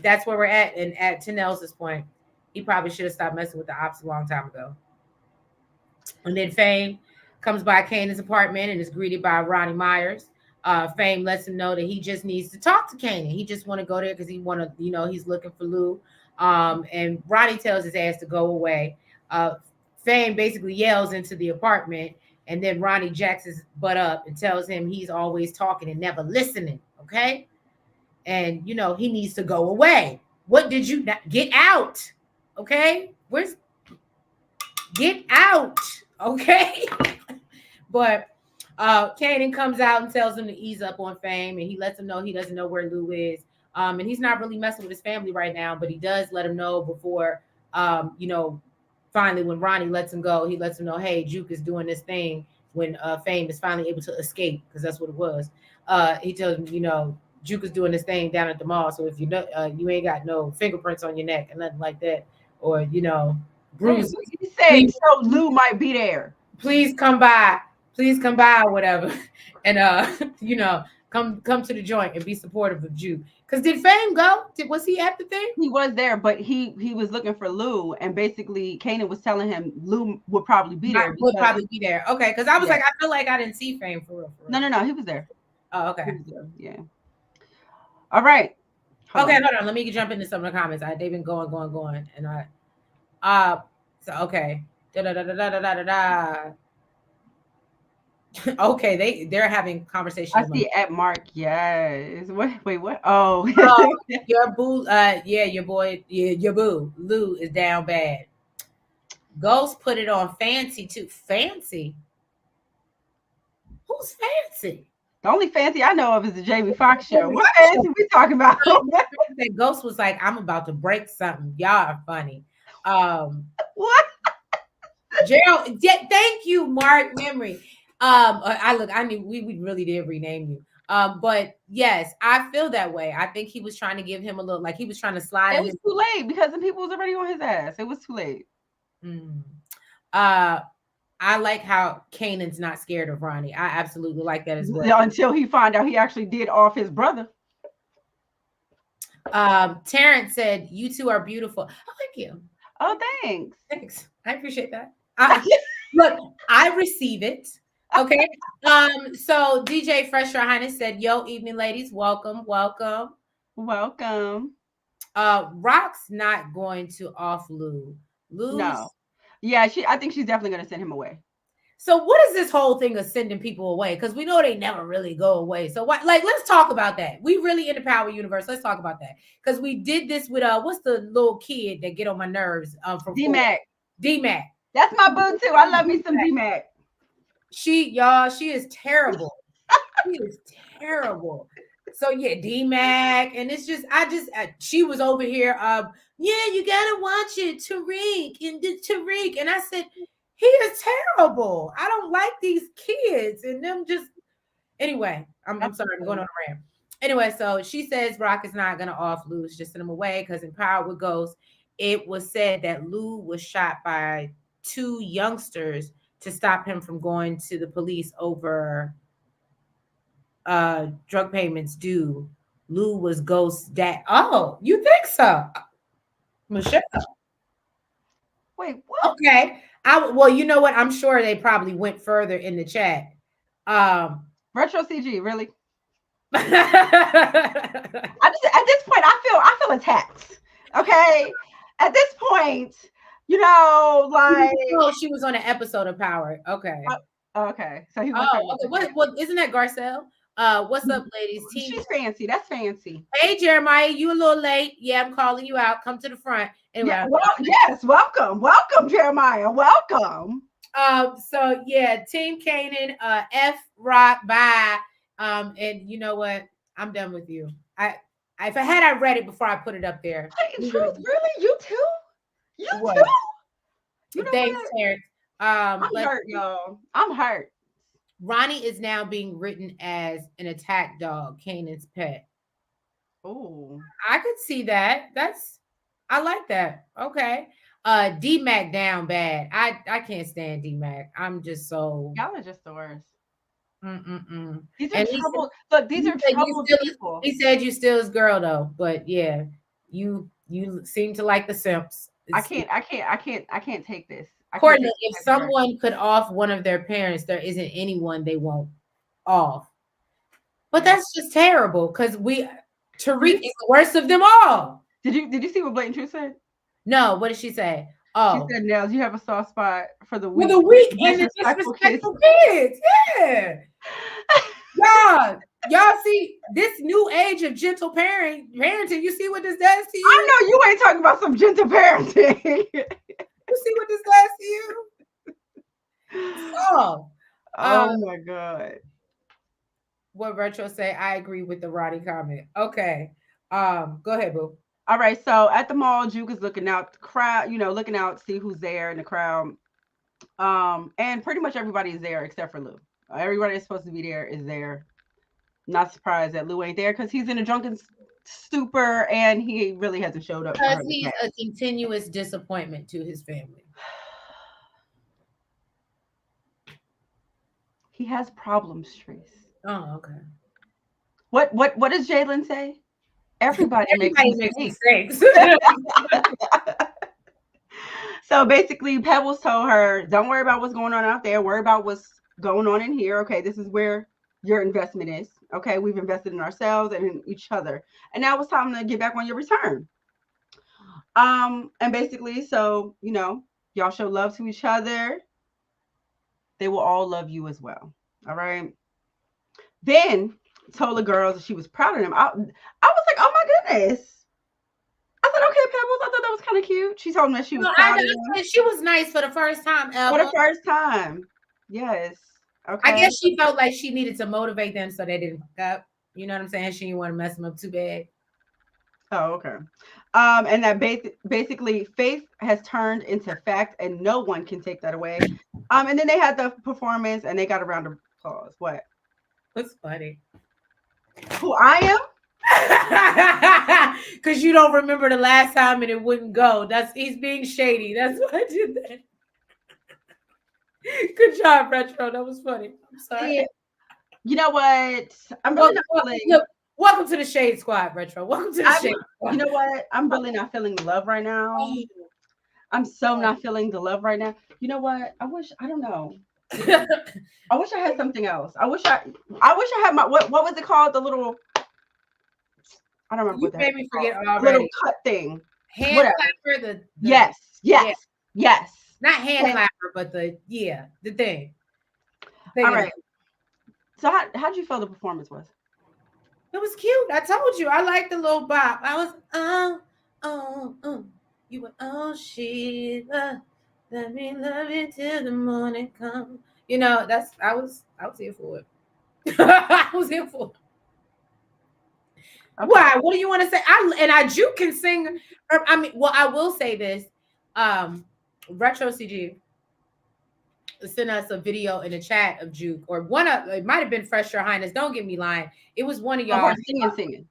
that's where we're at. And at Nels's point, he probably should have stopped messing with the ops a long time ago. And then Fame comes by Kanan's apartment and is greeted by Ronnie Myers. Fame lets him know that he just needs to talk to Kanan. He just want to go there because he want to, he's looking for Lou. And Ronnie tells his ass to go away. Fame basically yells into the apartment, and then Ronnie jacks his butt up and tells him he's always talking and never listening. Okay. And, he needs to go away. What did you not get out? Okay. Get out. Okay. But Kanan comes out and tells him to ease up on Fame, and he lets him know he doesn't know where Lou is. And he's not really messing with his family right now, but he does let him know before, finally when Ronnie lets him go, he lets him know, hey, Juke is doing this thing when Fame is finally able to escape, because that's what it was. He tells him, Juke is doing this thing down at the mall, so if you ain't got no fingerprints on your neck and nothing like that, or bruises. He said so Lou might be there. Please come by or whatever. And come to the joint and be supportive of Juke. Because did Fame go? Was he at the thing? He was there, but he was looking for Lou, and basically Kanan was telling him Lou would probably be there Would because probably be there. Okay, because I was yeah. like, I feel like I didn't see Fame for real. For real. No, he was there. Oh, He okay. was there. Yeah. All right. Hold Okay, on. hold on. Let me jump into some of the comments. They've been going, and so okay. Da da da da da da da da. Okay, they're having conversation I among. see at Mark. Yes. What? Wait. What? Oh. Oh, your boo. Yeah, your boy. Yeah, your boo. Lou is down bad. Ghost put it on Fancy too. Fancy. Who's Fancy? The only fancy I know of is the Jamie Foxx show. Jamie What Foxx show. fancy we talking about? That Ghost was like, I'm about to break something. Y'all are funny. What? Gerald, thank you, Mark Memory. I knew we really did rename you. But yes, I feel that way. I think he was trying to give him a little, like he was trying to slide It in was his. too late because the people was already on his ass. It was too late. Mm. Uh, I like how Kanan's not scared of Ronnie. I absolutely like that as well. Until he found out he actually did off his brother. Terrence said, "You two are beautiful." Oh, thank you. Oh, thanks. Thanks. I appreciate that. Look, I receive it. Okay. So DJ Fresh Your Highness said, "Yo, evening ladies, welcome, welcome." Welcome. Rock's not going to off Lou. Lou's. No. Yeah, I think she's definitely gonna send him away. So what is this whole thing of sending people away? Because we know they never really go away. So what? Like, let's talk about that. We really in the Power Universe. Let's talk about that because we did this with what's the little kid that get on my nerves from D-Mac. D-Mac. That's my boo too. I love me some D-Mac. She is terrible. She is terrible. So yeah, D-Mac, and it's just she was over here. Yeah, you gotta watch it, Tariq, and I said he is terrible. I don't like these kids, and them just anyway. I'm sorry, I'm going on a rant. Anyway, so she says Rock is not gonna off Lou, just send him away because in Power with Ghost, it was said that Lou was shot by two youngsters to stop him from going to the police over drug payments due. Lou was Ghost's dad. Oh, you think so, Michelle? Wait, what? Okay. Well, you know what? I'm sure they probably went further in the chat. Retro CG, really? I just at this point I feel attacked. Okay. At this point, like she was on an episode of Power. Okay. Okay. So he went okay. What isn't that Garcelle? What's up, ladies? Team. She's fancy. That's fancy. Hey, Jeremiah, you a little late. Yeah, I'm calling you out. Come to the front. Anyway, yeah, yes, welcome, Jeremiah. Welcome. So yeah, Team Kanan, F Rock, bye. And you know what? I'm done with you. If I read it before I put it up there. Wait, Truth, really? You too? You what? too? You know Thanks, Terrence. I'm hurt, y'all. I'm hurt. Ronnie is now being written as an attack dog, Kanan's pet. Oh, I could see that. I like that. Okay. D-Mac down bad. I can't stand D-Mac. I'm just so y'all are just the worst. These are troubled. Look, these are troubled people. He said you still his girl though, but yeah, you seem to like the simps. I can't take this. Courtney, if someone could off one of their parents, there isn't anyone they won't off. But that's just terrible because Tariq is the worst of them all. Did you see what Blatant Truth said? No, what did she say? Oh, she said, "Nels, you have a soft spot for the weak, and the disrespectful kids." Yeah, y'all see this new age of gentle parenting. You see what this does to you? I know you ain't talking about some gentle parenting. You see what this does to you? Oh my god. What Retro say? I agree with the Roddy comment. Okay. Go ahead, boo. All right. So at the mall, Juke is looking out the crowd, looking out, see who's there in the crowd. And pretty much everybody is there except for Lou. Everybody that's supposed to be there is there. Not surprised that Lou ain't there because he's in a drunken stupor and he really hasn't showed up. Because he's a continuous disappointment to his family. He has problems, Trace. Oh, okay. What does Jalen say? Everybody makes Everybody makes mistakes. mistakes. So basically, Pebbles told her, don't worry about what's going on out there. Worry about what's going on in here. Okay, this is where your investment is. Okay, we've invested in ourselves and in each other. And now it's time to get back on your return. And basically, so, y'all show love to each other. They will all love you as well. All right. Then told the girls that she was proud of them. I was like, oh my goodness. I said, okay, Pebbles. I thought that was kind of cute. She told me that she was Well, proud of them she was nice for the first time for the ever. first time. Yes. I Okay. guess she felt like she needed to motivate them so they didn't fuck up. You know what I'm saying? She didn't want to mess them up too bad. Oh, okay. And that basically faith has turned into fact, and no one can take that away. And then they had the performance, and they got a round of applause. What? That's funny. Who I am? Because you don't remember the last time and it wouldn't go. He's being shady. That's why I did that. Good job, Retro. That was funny. I'm sorry. See, you know what? I'm really not feeling. Look, welcome to the Shade Squad, Retro. Welcome to the Shade Squad. You know what? I'm really not feeling the love right now. I'm so not feeling the love right now. You know what? I don't know. I wish I had something else. I wish I had my what was it called? The little, I don't remember You what that made me forget already. little cut thing. Hand Whatever. clapper, the yes. Not hand clapper, but the thing. All right. So how'd you feel the performance was? It was cute. I told you I liked the little bop. I was you were Shiva. Let me love you till the morning come. You know, I was here for it. I was here for it. Okay. Why? What do you want to say? Juke can sing. I mean, well, I will say this. Retro CG sent us a video in the chat of Juke, or it might have been Fresh Your Highness. Don't get me lying. It was one of y'all singing.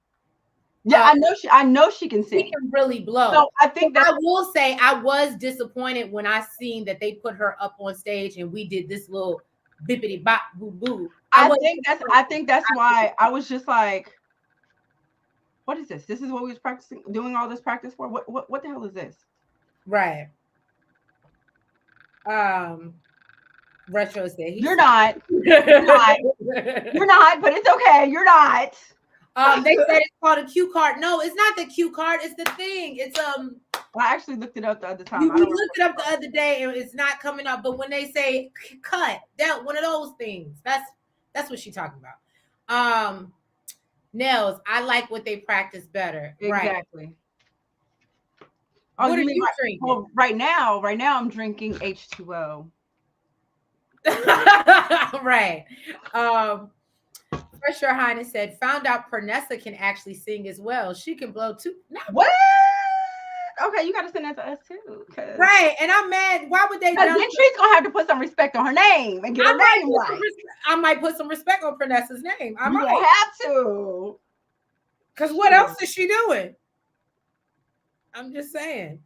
Yeah, I know she can sing. She can really blow. So I think that I will say I was disappointed when I seen that they put her up on stage and we did this little bippity bop boo boo. I think that's why I was just like, what is this? This is what we was practicing, doing all this practice for? What the hell is this? Right. Retro said you're not, but it's okay. You're not. They said it's called a cue card. No, it's not the cue card. It's the thing. It's I actually looked it up the other time. We looked it up the other day and it's not coming up. But when they say cut, that one of those things. That's what she's talking about. Nails. I like what they practice better. Exactly. Right. Oh, what are you drinking? Well, right now I'm drinking H2O. Right. Fresh Your Highness said, found out Pernessa can actually sing as well. She can blow too. No. What? Okay, you got to send that to us too. Right. And I'm mad. Why would they? Then she's going to have to put some respect on her name and get her name right. I might put some respect on Pernessa's name. I might have to. Because what else is she doing? I'm just saying.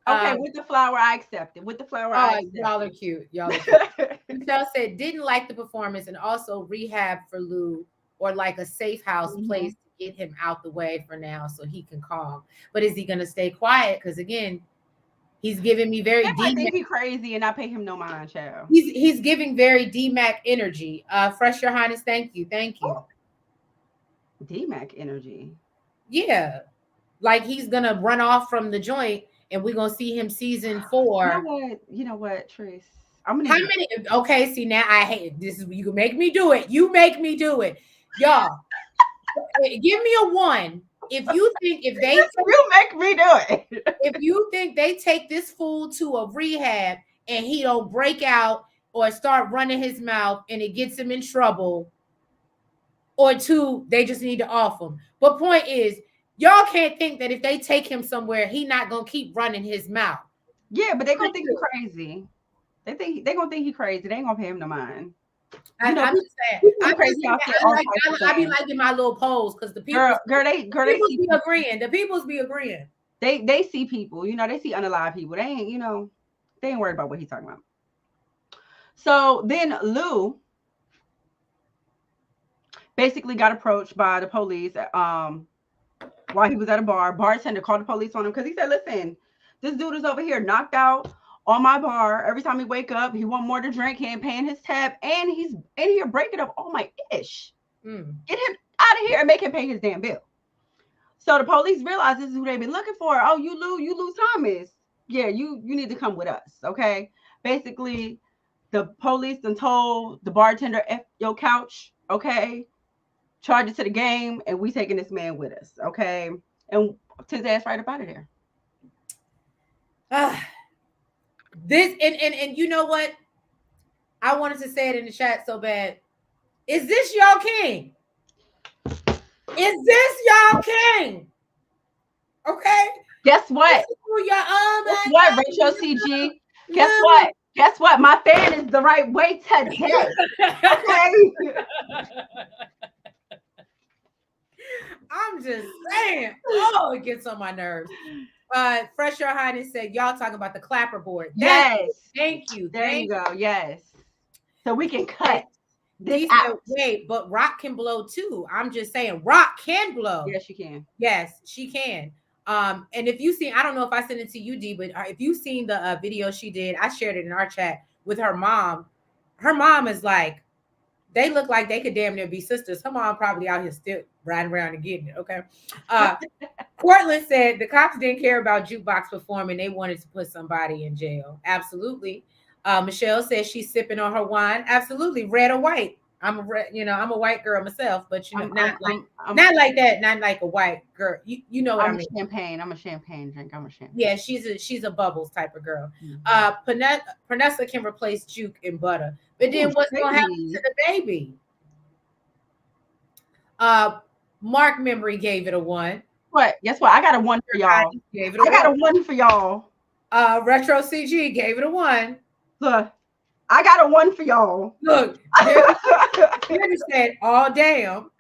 Okay, with the flower, I accept it. With the flower, I accept y'all are cute. Y'all are cute. Michelle said, didn't like the performance and also rehab for Lou or like a safe house place to get him out the way for now so he can calm. But is he going to stay quiet? Because again, he's giving me very I think he's crazy and I pay him no mind, child. He's giving very D-Mac energy. Fresh Your Highness, thank you. D-Mac energy? Yeah. Like he's going to run off from the joint and we're gonna see him season 4. You know what, Trace? How many? Okay, see now I hate this. You can make me do it. You make me do it, y'all. Give me a 1 if you think you make me do it. If you think they take this fool to a rehab and he don't break out or start running his mouth and it gets him in trouble, or 2, they just need to off him. But point is, y'all can't think that if they take him somewhere, he not gonna keep running his mouth. Yeah, but they gonna think he's crazy. They gonna think he's crazy. They ain't gonna pay him no mind. I'm just saying. I be liking my little polls because the people, they be agreeing. The peoples be agreeing. They see people. They see unalive people. They ain't. They ain't worried about what he's talking about. So then Lou basically got approached by the police while he was at a bar. Bartender called the police on him because he said, listen, this dude is over here knocked out on my bar. Every time he wake up, he want more to drink. He ain't paying his tab, and he's in here breaking up all my ish. Get him out of here and make him pay his damn bill. So the police realize this is who they've been looking for. Oh, you Lou Thomas. Yeah, you need to come with us, okay? Basically, the police done told the bartender, F your couch, okay? Charge it to the game, and we taking this man with us, okay? And his ass right up out of there. This and you know what? I wanted to say it in the chat so bad. Is this y'all king? Is this y'all king? Okay. Guess what? Guess what, Rachel CG? Guess what? Guess what? My fan is the right way today. Okay. I'm just saying. Oh, it gets on my nerves. Fresh Your Highness said, y'all talking about the clapperboard. Yes. Thank you. There you go. Yes. So we can cut this out. Wait, but Rock can blow too. I'm just saying, Rock can blow. Yes, she can. Yes, she can. And if you see, I don't know if I sent it to you, D, but if you've seen the video she did, I shared it in our chat with her mom. Her mom is like, they look like they could damn near be sisters. Her mom probably out here still riding around and getting it. Okay. Portland said the cops didn't care about Jukebox performing. They wanted to put somebody in jail. Absolutely. Michelle says she's sipping on her wine. Absolutely. Red or white. I'm a white girl myself, but not like that. Not like a white girl. You know what I mean? Champagne. I'm a champagne drink. I'm a champagne. Yeah, she's a bubbles type of girl. Panessa can replace Juke in butter. But then what's gonna happen to the baby? Mark Memory gave it a 1. What? Guess what? I got a 1 for y'all. I got a 1 for y'all. Retro CG gave it a 1. Look, I got a 1 for y'all. Look, Jerry said, "Oh damn,"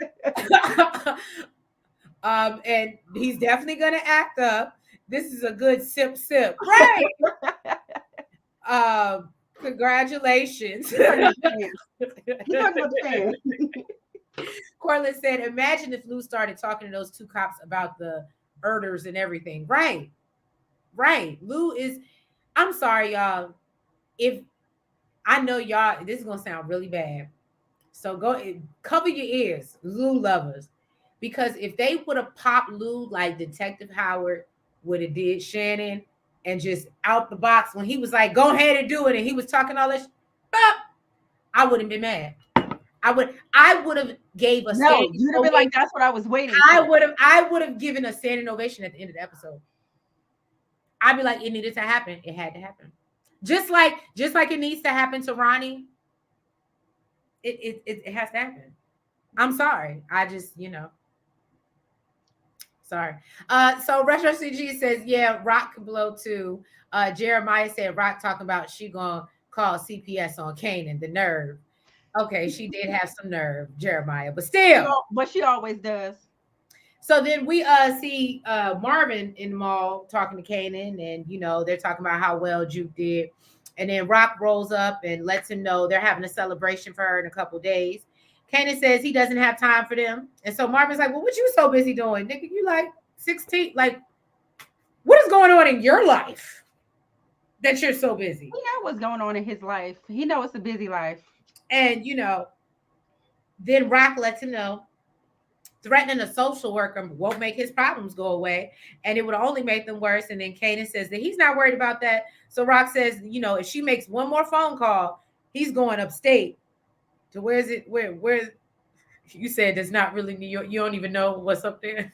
and he's definitely gonna act up. This is a good sip, right? Congratulations. Corlin said, "Imagine if Lou started talking to those 2 cops about the murders and everything." Right. Lou is. I'm sorry, y'all. If I know y'all, this is gonna sound really bad. So go cover your ears, Lou lovers. Because if they would have popped Lou like Detective Howard would have did Shannon and just out the box when he was like, go ahead and do it, and he was talking all this, I wouldn't been mad. I would have gave a no, you'd have been like, that's what I was waiting for. I would have given a standing ovation at the end of the episode. I'd be like, it needed to happen. It had to happen. Just like it needs to happen to Ronnie. It has to happen. I'm sorry. I just, sorry. So Retro CG says, yeah, Rock can blow too. Jeremiah said Rock talking about she gonna call CPS on Kanan, the nerve. Okay, she did have some nerve, Jeremiah, but still. But she always does. So then we see Marvin in the mall talking to Kanan, and they're talking about how well Juke did. And then Rock rolls up and lets him know they're having a celebration for her in a couple days. Kanan says he doesn't have time for them. And so Marvin's like, well, what you so busy doing? Nigga, you like 16? Like, what is going on in your life that you're so busy? He know what's going on in his life. He know it's a busy life. And, then Rock lets him know threatening a social worker won't make his problems go away, and it would only make them worse. And then Kanan says that he's not worried about that. So Rock says, if she makes one more phone call, he's going upstate to where you said it's not really New York. You don't even know what's up there.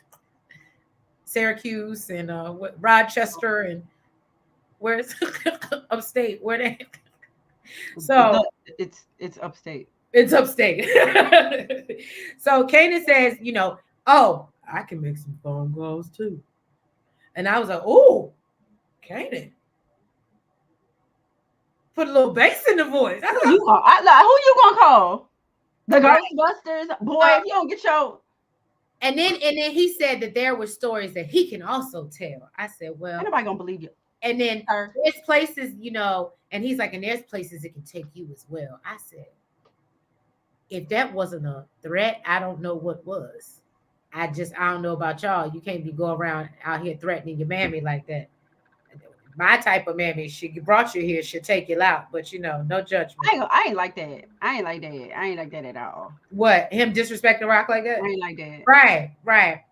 Syracuse and Rochester, and where's upstate? Where they? So it's upstate. It's upstate. So Kanan says, oh, I can make some phone calls too. And I was like, oh, Kanan. Put a little bass in the voice. Who you gonna call? The Ghostbusters? Boy, if you don't get your... And then he said that there were stories that he can also tell. I said, well, ain't nobody gonna believe you. And then there's places, and he's like, and there's places it can take you as well. I said, If that wasn't a threat, I don't know what was. I don't know about y'all. You can't be going around out here threatening your mammy like that. My type of mammy, she brought you here, she'll take you out, but no judgment. I ain't like that. I ain't like that. I ain't like that at all. What, him disrespecting Rock like I that? ain't like that. Right, right.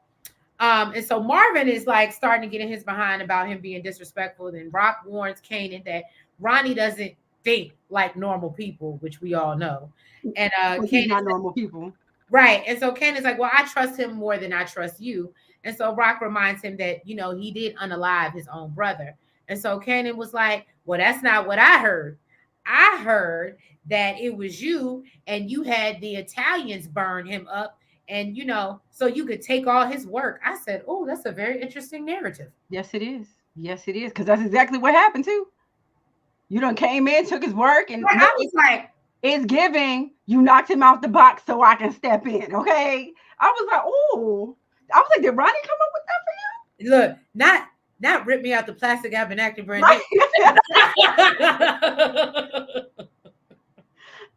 And so Marvin is like starting to get in his behind about him being disrespectful. Then Rock warns Kanan that Ronnie doesn't think like normal people, which we all know. And Because he's Kanan, not normal people. right. And so Kanan's like, well, I trust him more than I trust you. And so Rock reminds him that, he did unalive his own brother. And so Kanan was like, well, that's not what I heard. I heard that it was you and you had the Italians burn him up and, so you could take all his work. I said, oh, that's a very interesting narrative. Yes, it is. Yes, it is. Because that's exactly what happened too. You done came in, took his work, and But I was like, it's giving. You knocked him out the box so I can step in. Okay. I was like, oh. I was like, did Ronnie come up with that for you? look, not rip me out the plastic I've been acting brand Right. new.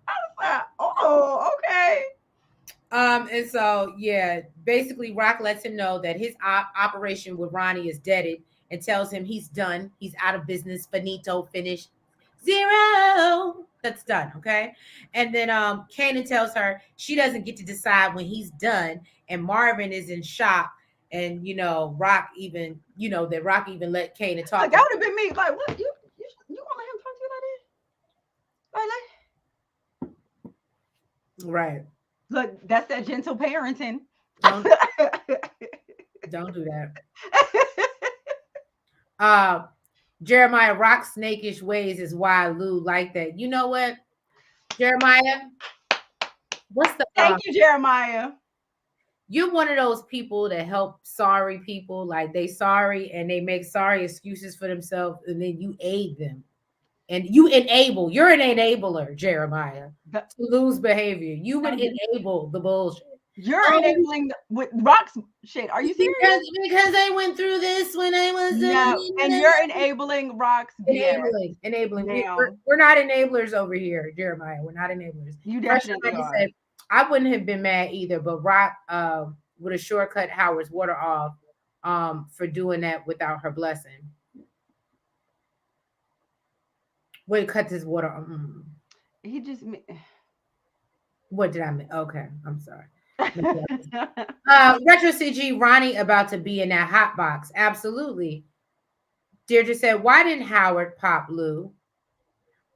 I was like, oh, okay. And so yeah, basically Rock lets him know that his operation with Ronnie is deaded and tells him he's done. He's out of business. Finito, finished. Zero. That's done. Okay. And then Kanan tells her she doesn't get to decide when he's done. And Marvin is in shock. And Rock even, that Rock even let Kanan talk Like to that him. would have been me. Like, what? You gonna let him talk to you Right. like that? Look, that's that gentle parenting. Don't don't do that. Uh Jeremiah, Rock snakish ways is why Lou like that. You know what, Jeremiah? What's the Thank you, Jeremiah. you're one of those people that help sorry people, like they sorry and they make sorry excuses for themselves, and then you aid them. And you're an enabler, Jeremiah, The- to lose behavior. You would no, enable the bullshit. You're Oh, enabling with rocks shit. Are you serious? because I went through this when I was No, and you're enabling rocks BS enabling. now. We're not enablers over here, Jeremiah. We're not enablers. You Fresh definitely Honey are. said, I wouldn't have been mad either, but Rock would have sure cut Howard's water off for doing that without her blessing. Wait, cut his water. He just What did I mean? Okay, I'm sorry. Retro CG Ronnie about to be in that hot box. Absolutely. Deirdre said, why didn't Howard pop Lou?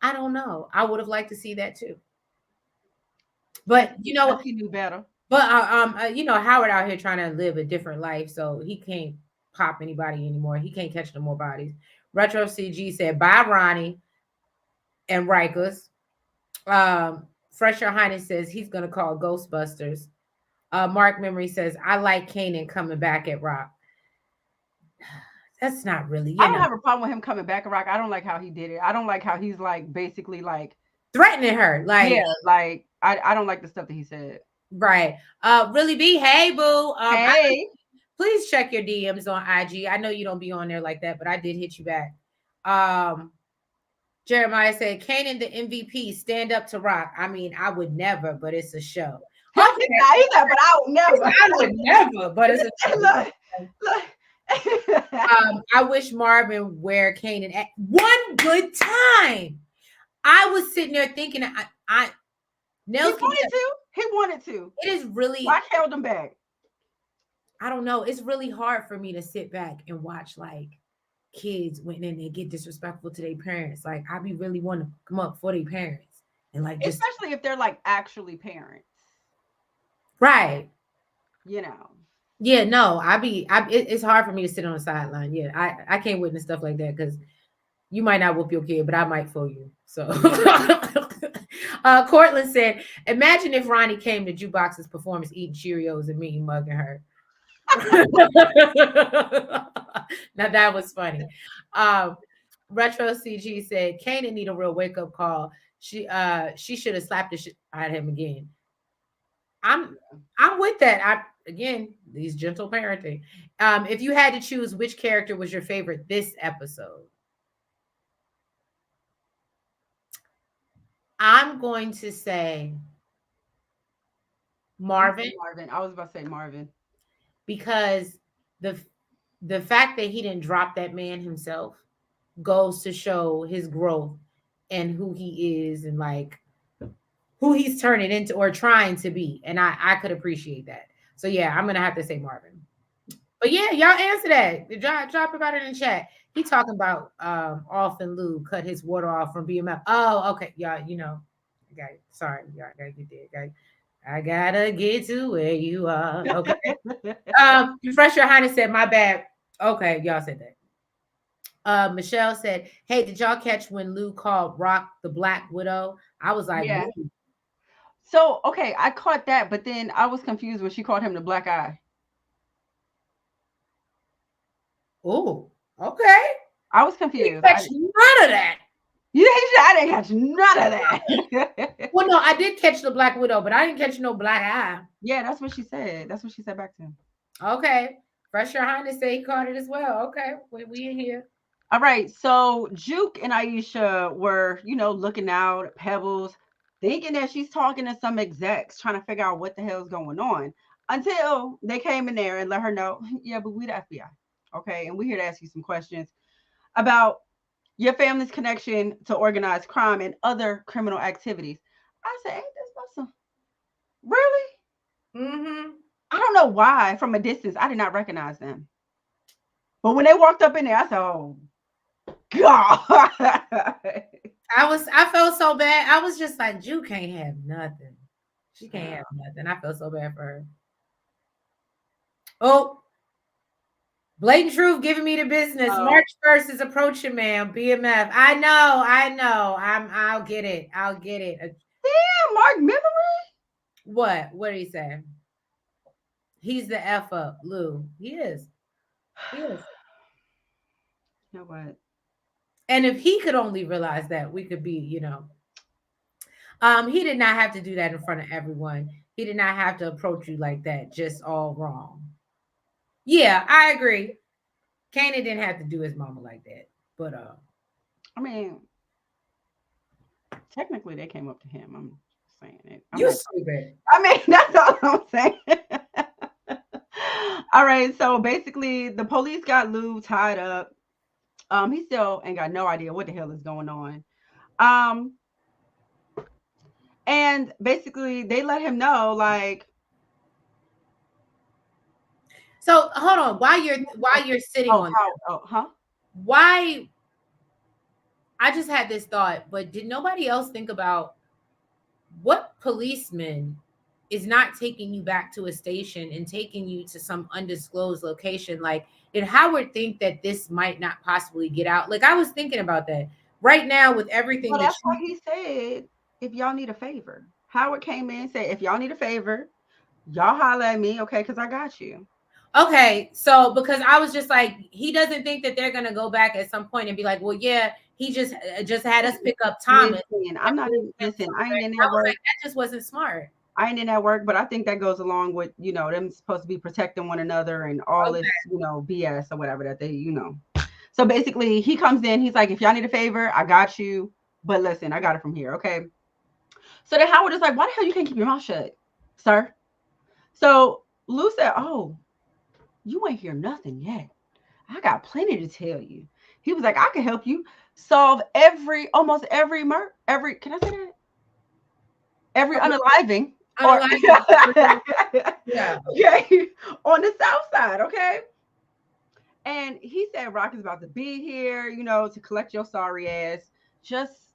I don't know. I would have liked to see that too. But he knew better. but Howard out here trying to live a different life, so he can't pop anybody anymore. He can't catch no more bodies. Retro CG said, bye, Ronnie and Rikers. Fresher Highness says he's gonna call Ghostbusters. Mark Memory says, I like Kanan coming back at Rock. That's not really, I don't have a problem with him coming back, Rock. I don't like how he did it. I don't like how he's like basically like threatening her. Like, yeah, like I don't like the stuff that he said. right. Really be, hey boo. Hey, Please check your DMs on IG. I know you don't be on there like that, but I did hit you back. Jeremiah said, Kanan the MVP, stand up to Rock. I mean, I would never, but it's a show. Okay. he said, but I will never. I would never, but it's a show. Look. I wish Marvin wear Kanan at one good time. I was sitting there thinking, Nels He wanted to. It is really. Why held him back? I don't know. It's really hard for me to sit back and watch like kids when they get disrespectful to their parents. Like I be really want to come up for their parents and like just especially if they're like actually parents. Right. Yeah, no, it's hard for me to sit on the sideline. Yeah, I can't witness stuff like that because you might not whoop your kid, but I might for you. So Cortland said, imagine if Ronnie came to Jukebox's performance eating Cheerios and me mugging her. Now that was funny. Retro CG said Kanan need a real wake up call. She should have slapped the shit out of him again. I'm with that. Again, these gentle parenting. If you had to choose which character was your favorite this episode, I'm going to say I'm gonna say Marvin, Marvin. I was about to say Marvin. because the the fact that he didn't drop that man himself goes to show his growth and who he is, and like who he's turning into or trying to be. And I could appreciate that. So yeah, I'm gonna have to say Marvin. But yeah, y'all answer that. Drop about it in chat. He talking about off and Lou cut his water off from BMF. Oh, okay. Y'all, okay, sorry, y'all gotta get there. Okay. I gotta get to where you are. Okay. Fresh Your Highness said, my bad. Okay, y'all said that. Michelle said, hey, did y'all catch when Lou called Rock the Black Widow? I was like, Yeah. So okay, I caught that, but then I was confused when she called him the black eye. oh, okay. I was Didn't confused. catch none of that. You I didn't catch none of that. Well, no, I did catch the Black Widow, but I didn't catch no black eye. Yeah, that's what she said. That's what she said back to him. Okay. Fresh Your Highness say he caught it as well. Okay. We in here. All right. So Juke and Aisha were, looking out at Pebbles, thinking that she's talking to some execs, trying to figure out what the hell's going on. Until they came in there and let her know, yeah, but we the FBI. Okay. And we're here to ask you some questions about your family's connection to organized crime and other criminal activities. I said, ain't this about some really? Mm-hmm. I don't know why from a distance I did not recognize them. But when they walked up in there, I said, oh God. I felt so bad. I was just like, Jew can't have nothing. She can't have nothing. I felt so bad for her. Oh, blatant truth giving me the business. Oh, March 1st is approaching, man. BMF. I know. I'll get it. I'll get it. damn, Mark Memory. What? What did he say? He's the F up, Lou. He is. He is. You know what? And if he could only realize that, we could be. He did not have to do that in front of everyone. He did not have to approach you like that, just all wrong. Yeah, I agree. Kanan didn't have to do his mama like that. But I mean, technically they came up to him. I'm saying it. I'm you not, stupid. I mean, that's all I'm saying. All right, so basically the police got Lou tied up. He still ain't got no idea what the hell is going on. Um, and basically they let him know, like, So hold on. While you're sitting oh, on how, that, oh, huh? why I just had this thought, but did nobody else think about what policeman is not taking you back to a station and taking you to some undisclosed location? Like, did Howard think that this might not possibly get out? Like, I was thinking about that right now with everything Well, that that's why he said, if y'all need a favor. Howard came in and said, if y'all need a favor, y'all holler at me, okay? Because I got you. Okay, so because I was just like, he doesn't think that they're gonna go back at some point and be like, well, yeah, he just had us pick up Thomas. Listen, I'm not even, listen, I ain't in I that was like, work. that just wasn't smart. I ain't in that work, but I think that goes along with, them supposed to be protecting one another and all this, Okay. BS or whatever that they. So basically, he comes in, he's like, if y'all need a favor, I got you. But listen, I got it from here, okay? So then Howard is like, why the hell you can't keep your mouth shut, sir? So Lou said, oh, you ain't hear nothing yet. I got plenty to tell you. He was like, I can help you solve almost every can I say that? Every unaliving or Yeah. okay, on the south side, okay? And he said Rock is about to be here, to collect your sorry ass. Just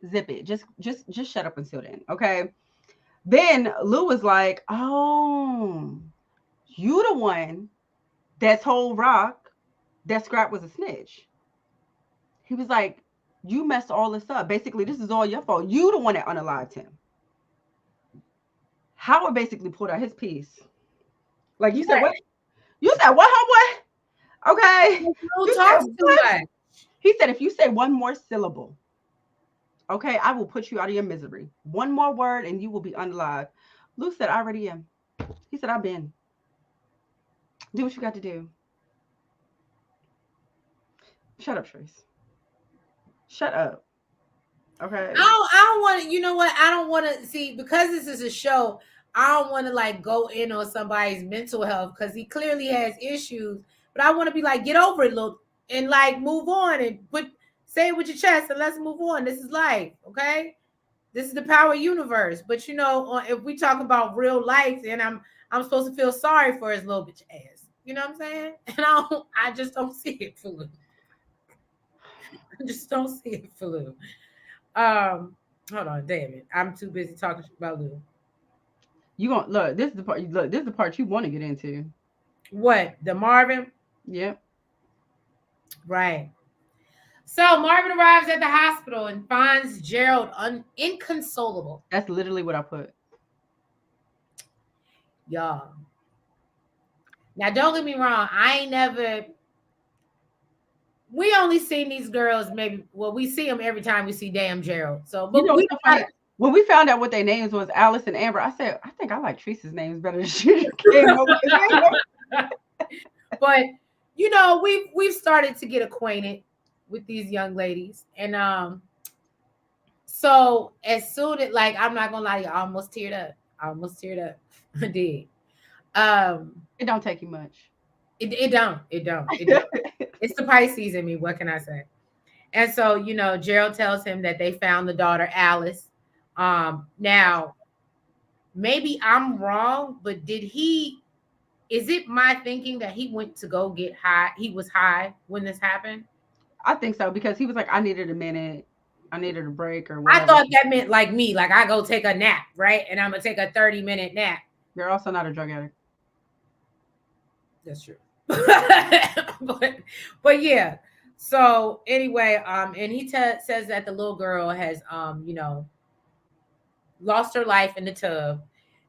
zip it. Just shut up until then, okay? Then Lou was like, oh, you the one that told Rock that Scrap was a snitch. He was like, you messed all this up. Basically, this is all your fault. You the one that unalived him. Howard basically pulled out his piece. Like, you said what? You said what, homeboy? Okay. Lou You said talks too what? much. He said, if you say one more syllable, okay, I will put you out of your misery. One more word and you will be unalived. Lou said, I already am. He said, I've been. Do what you got to do. Shut up, Trace. Shut up. Okay. I don't want to, you know what? I don't want to see, because this is a show. I don't want to like go in on somebody's mental health because he clearly has issues. But I want to be like, get over it, look, and like move on and say it with your chest and let's move on. This is life, okay? This is the power universe. But you know, if we talk about real life, and I'm supposed to feel sorry for his little bitch ass. You know what I'm saying? And I just don't see it for Lou. I just don't see it for Lou. Hold on, damn it. I'm too busy talking about Lou. You gonna look? This is the part. Look, this is the part you want to get into. What? The Marvin? Yep, Right. So Marvin arrives at the hospital and finds Gerald inconsolable. that's literally what I put. Y'all. Now, don't get me wrong. I ain't never. We only seen these girls maybe. Well, we see them every time we see damn Gerald. So, You but know we what's so funny? When we found out what their names was, Alice and Amber, I said, I think I like Teresa's names better than she came up with. but you know, we've started to get acquainted with these young ladies, and so as soon as like I'm not gonna lie, to you, I almost teared up. I almost teared up. I did. Um, It don't take you much. it don't. It's the Pisces in me. What can I say? And so, you know, Gerald tells him that they found the daughter Alice. Now maybe I'm wrong, but did he? Is it my thinking that he went to go get high? He was high when this happened. I think so because he was like, I needed a minute, I needed a break or I whatever. thought that meant like me, like I go take a nap, right? And I'm gonna take a 30-minute nap. You're also not a drug addict. That's true. but yeah. So anyway, and he says that the little girl has you know, lost her life in the tub.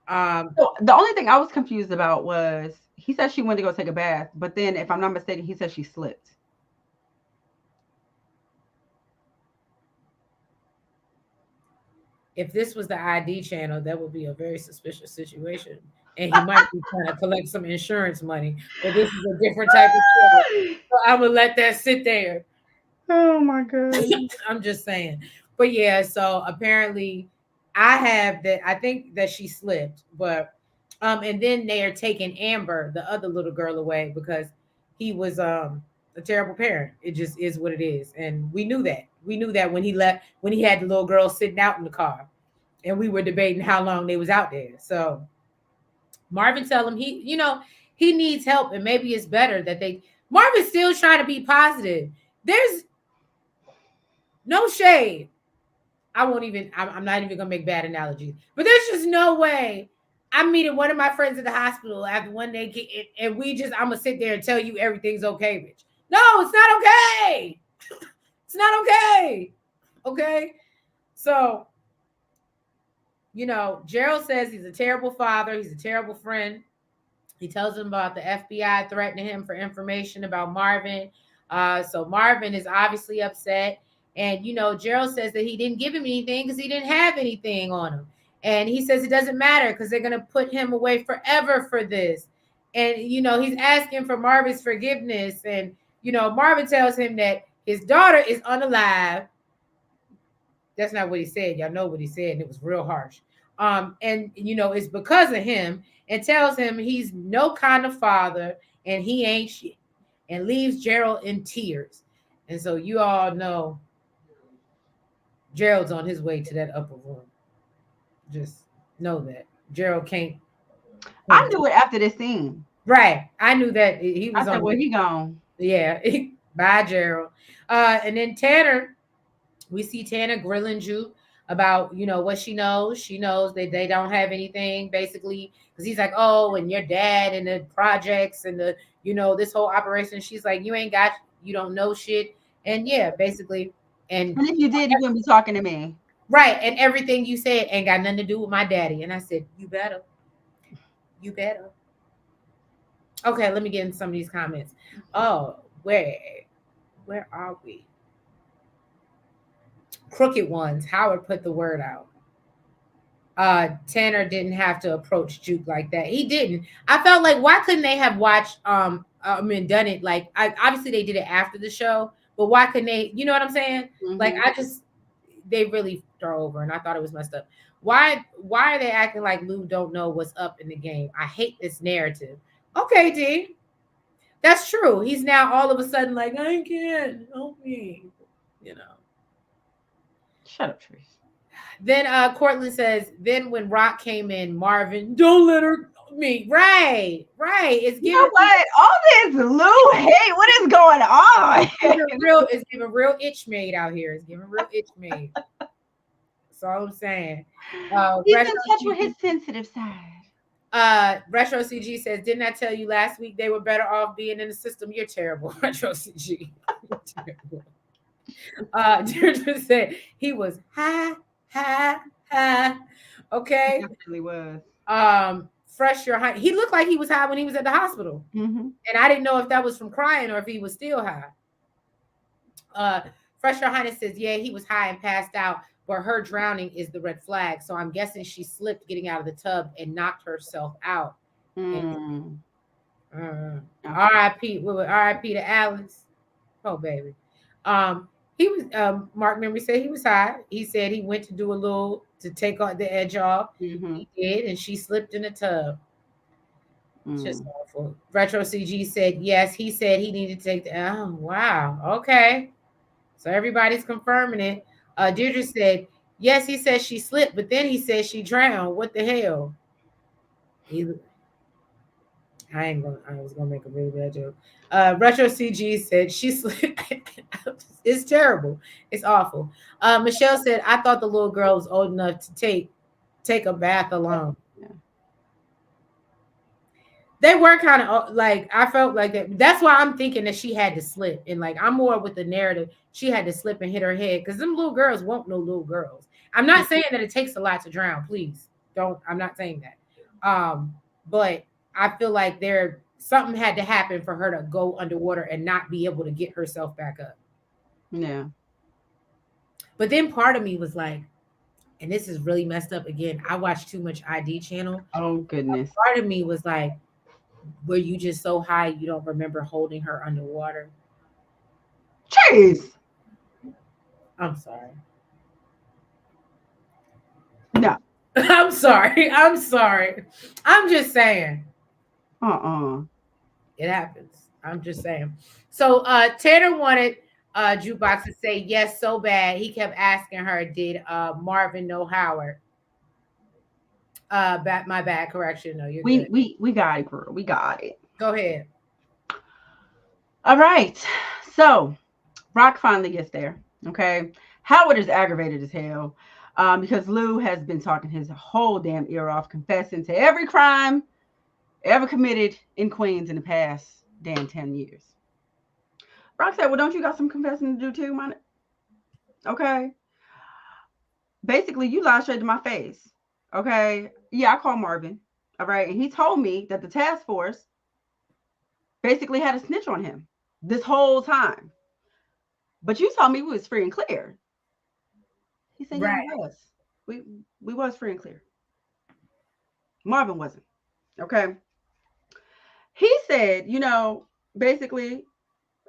Um, So the only thing I was confused about was he said she went to go take a bath, but then if I'm not mistaken, he said she slipped. if this was the ID channel, that would be a very suspicious situation. And he might be trying to collect some insurance money, but this is a different type of show. So I'm gonna let that sit there. Oh my god. I'm just saying. But yeah, so apparently I have that I think that she slipped, but and then they are taking Amber, the other little girl, away because he was a terrible parent. It just is what it is. And we knew that. We knew that when he left, when he had the little girl sitting out in the car and we were debating how long they was out there. So Marvin tell him he, you know, he needs help and maybe it's better that they Marvin's still trying to be positive. There's no shade. I'm not even gonna make bad analogies, but there's just no way I'm meeting one of my friends at the hospital after one day and I'm gonna sit there and tell you everything's okay, bitch. No, it's not okay. It's not okay. Okay. So, you know, Gerald says he's a terrible father, he's a terrible friend. He tells him about the FBI threatening him for information about Marvin. So Marvin is obviously upset. And, you know, Gerald says that he didn't give him anything because he didn't have anything on him. And he says it doesn't matter because they're going to put him away forever for this. And, you know, he's asking for Marvin's forgiveness. And, you know, Marvin tells him that his daughter is unalive. That's not what he said. Y'all know what he said. And it was real harsh. And, you know, it's because of him and tells him he's no kind of father and he ain't shit and leaves Gerald in tears. And so you all know Gerald's on his way to that upper room. Just know that Gerald can't. I knew it after this scene. Right. I knew that he I was said, on. well, he gone. Yeah. Bye, Gerald. And then Tanner, we see Tanner grilling Juke about, you know, what she knows. She knows that they don't have anything basically because he's like, oh, and your dad and the projects and the, you know, this whole operation. She's like, you don't know shit. And yeah, basically. And if you did, you wouldn't be talking to me. right. And everything you said ain't got nothing to do with my daddy. And I said, you better. You better. Okay, let me get in some of these comments. Oh, where are we? Crooked ones. Howard put the word out. Tanner didn't have to approach Juke like that. He didn't. I felt like why couldn't they have watched done it like obviously they did it after the show, but why couldn't they, you know what I'm saying? Mm-hmm. Like they really throw over and I thought it was messed up. Why are they acting like Lou don't know what's up in the game? I hate this narrative. Okay, D. That's true. He's now all of a sudden like, I can't help me. You know. Shut up, Trace. Then Cortland says, then when Rock came in, Marvin, don't let her me. Right, right. It's You know giving what? All this Lou hate. What is going on? it's giving real itch made out here. It's giving real itch made. That's all I'm saying. He's in Retro touch with CG, his sensitive side. Retro CG says, didn't I tell you last week they were better off being in the system? You're terrible, Retro CG. You're terrible. Deirdre said he was high, high, high. Okay. He definitely was. Fresh your high. He looked like he was high when he was at the hospital. Mm-hmm. And I didn't know if that was from crying or if he was still high. Fresh Your Highness says, yeah, he was high and passed out, but her drowning is the red flag. So I'm guessing she slipped getting out of the tub and knocked herself out. Mm. R.I.P. R.I.P. to Alice. Oh, baby. He was Mark Memory said he was high. He said he went to do a little to take the edge off. Mm-hmm. He did, and she slipped in the tub. Mm. Just awful. Retro CG said yes. He said he needed to take the. Oh wow. Okay. So everybody's confirming it. Deirdre said yes. He said she slipped, but then he said she drowned. What the hell? I was gonna make a really bad joke. Retro CG said she slipped. It's terrible. It's awful. Michelle said I thought the little girl was old enough to take a bath alone. Yeah. They were kind of like I felt like that. That's why I'm thinking that she had to slip, and like I'm more with the narrative. She had to slip and hit her head because them little girls won't know little girls. I'm not saying that it takes a lot to drown. Please don't. I'm not saying that. But I feel like something had to happen for her to go underwater and not be able to get herself back up. Yeah. But then part of me was like, and this is really messed up again. I watched too much ID channel. Oh goodness. Part of me was like, were you just so high you don't remember holding her underwater? Jeez. I'm sorry. No. I'm sorry. I'm sorry. I'm just saying. It happens. I'm just saying. So Tanner wanted Jukebox to say yes so bad. He kept asking her, did Marvin know Howard? My bad correction. No, you're good. We got it, girl. We got it. Go ahead. All right. So Rock finally gets there. Okay. Howard is aggravated as hell because Lou has been talking his whole damn ear off, confessing to every crime ever committed in Queens in the past damn 10 years. Rock said, well, don't you got some confessing to do too, man? Okay. Basically, you lied straight to my face. Okay. Yeah, I called Marvin. All right. And he told me that the task force basically had a snitch on him this whole time. But you told me we was free and clear. He said, right. Yeah, we was. We was free and clear. Marvin wasn't. Okay. He said, basically,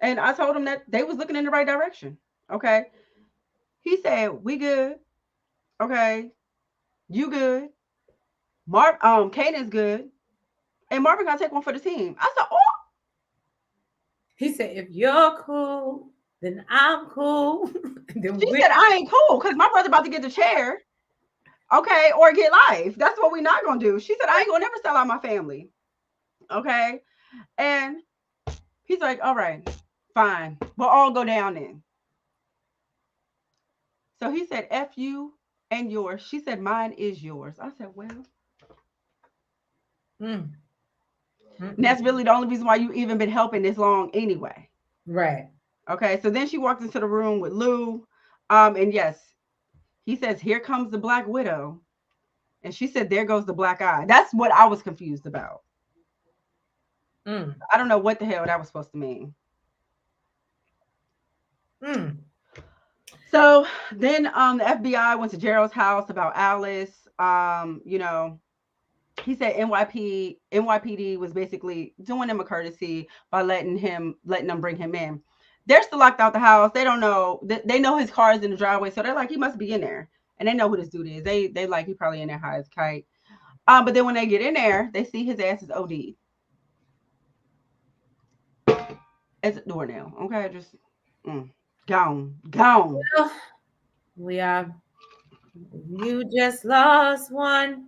and I told him that they was looking in the right direction. Okay. He said, we good. Okay. You good. Kanan's good. And Marvin got to take one for the team. I said, oh. He said, if you're cool, then I'm cool. Then she said, I ain't cool because my brother about to get the chair. Okay. Or get life. That's what we're not going to do. She said, I ain't going to never sell out my family. Okay. And he's like, all right, fine. We'll all go down then. So he said, F you and yours. She said, mine is yours. I said, well. And that's really the only reason why you even been helping this long anyway. Right. Okay. So then she walked into the room with Lou. And yes, he says, here comes the Black Widow. And she said, there goes the black eye. That's what I was confused about. I don't know what the hell that was supposed to mean. So then the FBI went to Gerald's house about Alice. He said NYPD was basically doing him a courtesy by letting them bring him in. They're still locked out the house. They don't know. They know his car is in the driveway, so they're like, he must be in there. and they know who this dude is. They like he probably in there high as kite. But then when they get in there, they see his ass is OD. It's a doornail. Okay, just gone, gone. Well, we are. You just lost one.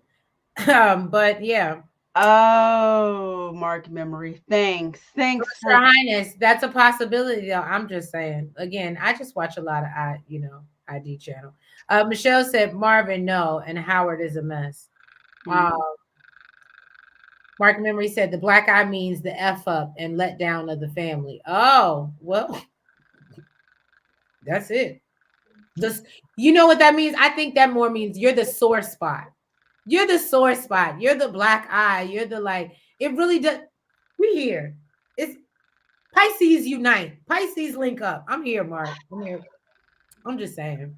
But yeah, Oh, Mark memory. Thanks Your for. Highness, that's a possibility though. I'm just saying. Again, I just watch a lot of ID channel. Michelle said Marvin no, and Howard is a mess. Uh, Mhm. Mark Memory said the black eye means the F up and let down of the family. Oh, well, that's it. This, you know what that means? I think that more means you're the sore spot. You're the sore spot. You're the black eye. You're the like, it really does. We here. It's Pisces unite. Pisces link up. I'm here, Mark. I'm here. I'm just saying.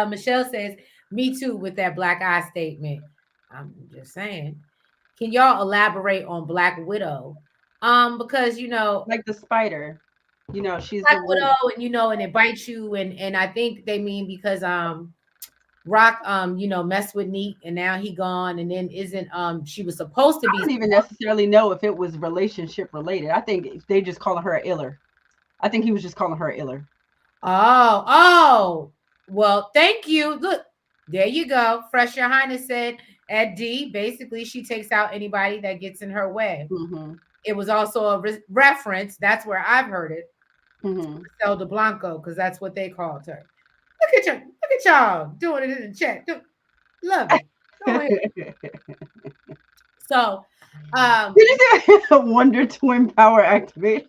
Michelle says, me too with that black eye statement. I'm just saying. Can y'all elaborate on Black Widow? Because Like the spider. She's Black the wolf. Widow, and and it bites you, and I think they mean because Rock messed with Neek and now he gone, and then isn't she was supposed to I be. don't even necessarily know if it was relationship related. I think they just calling her a iller. I think he was just calling her a iller. Oh, well, thank you. Look, there you go. Fresh Your Highness said at D, basically, she takes out anybody that gets in her way. Mm-hmm. It was also a reference. That's where I've heard it. Mm-hmm. Zelda Blanco, because that's what they called her. Look at y'all doing it in the chat. Love it. Go ahead. So, Did you say Wonder Twin power activate?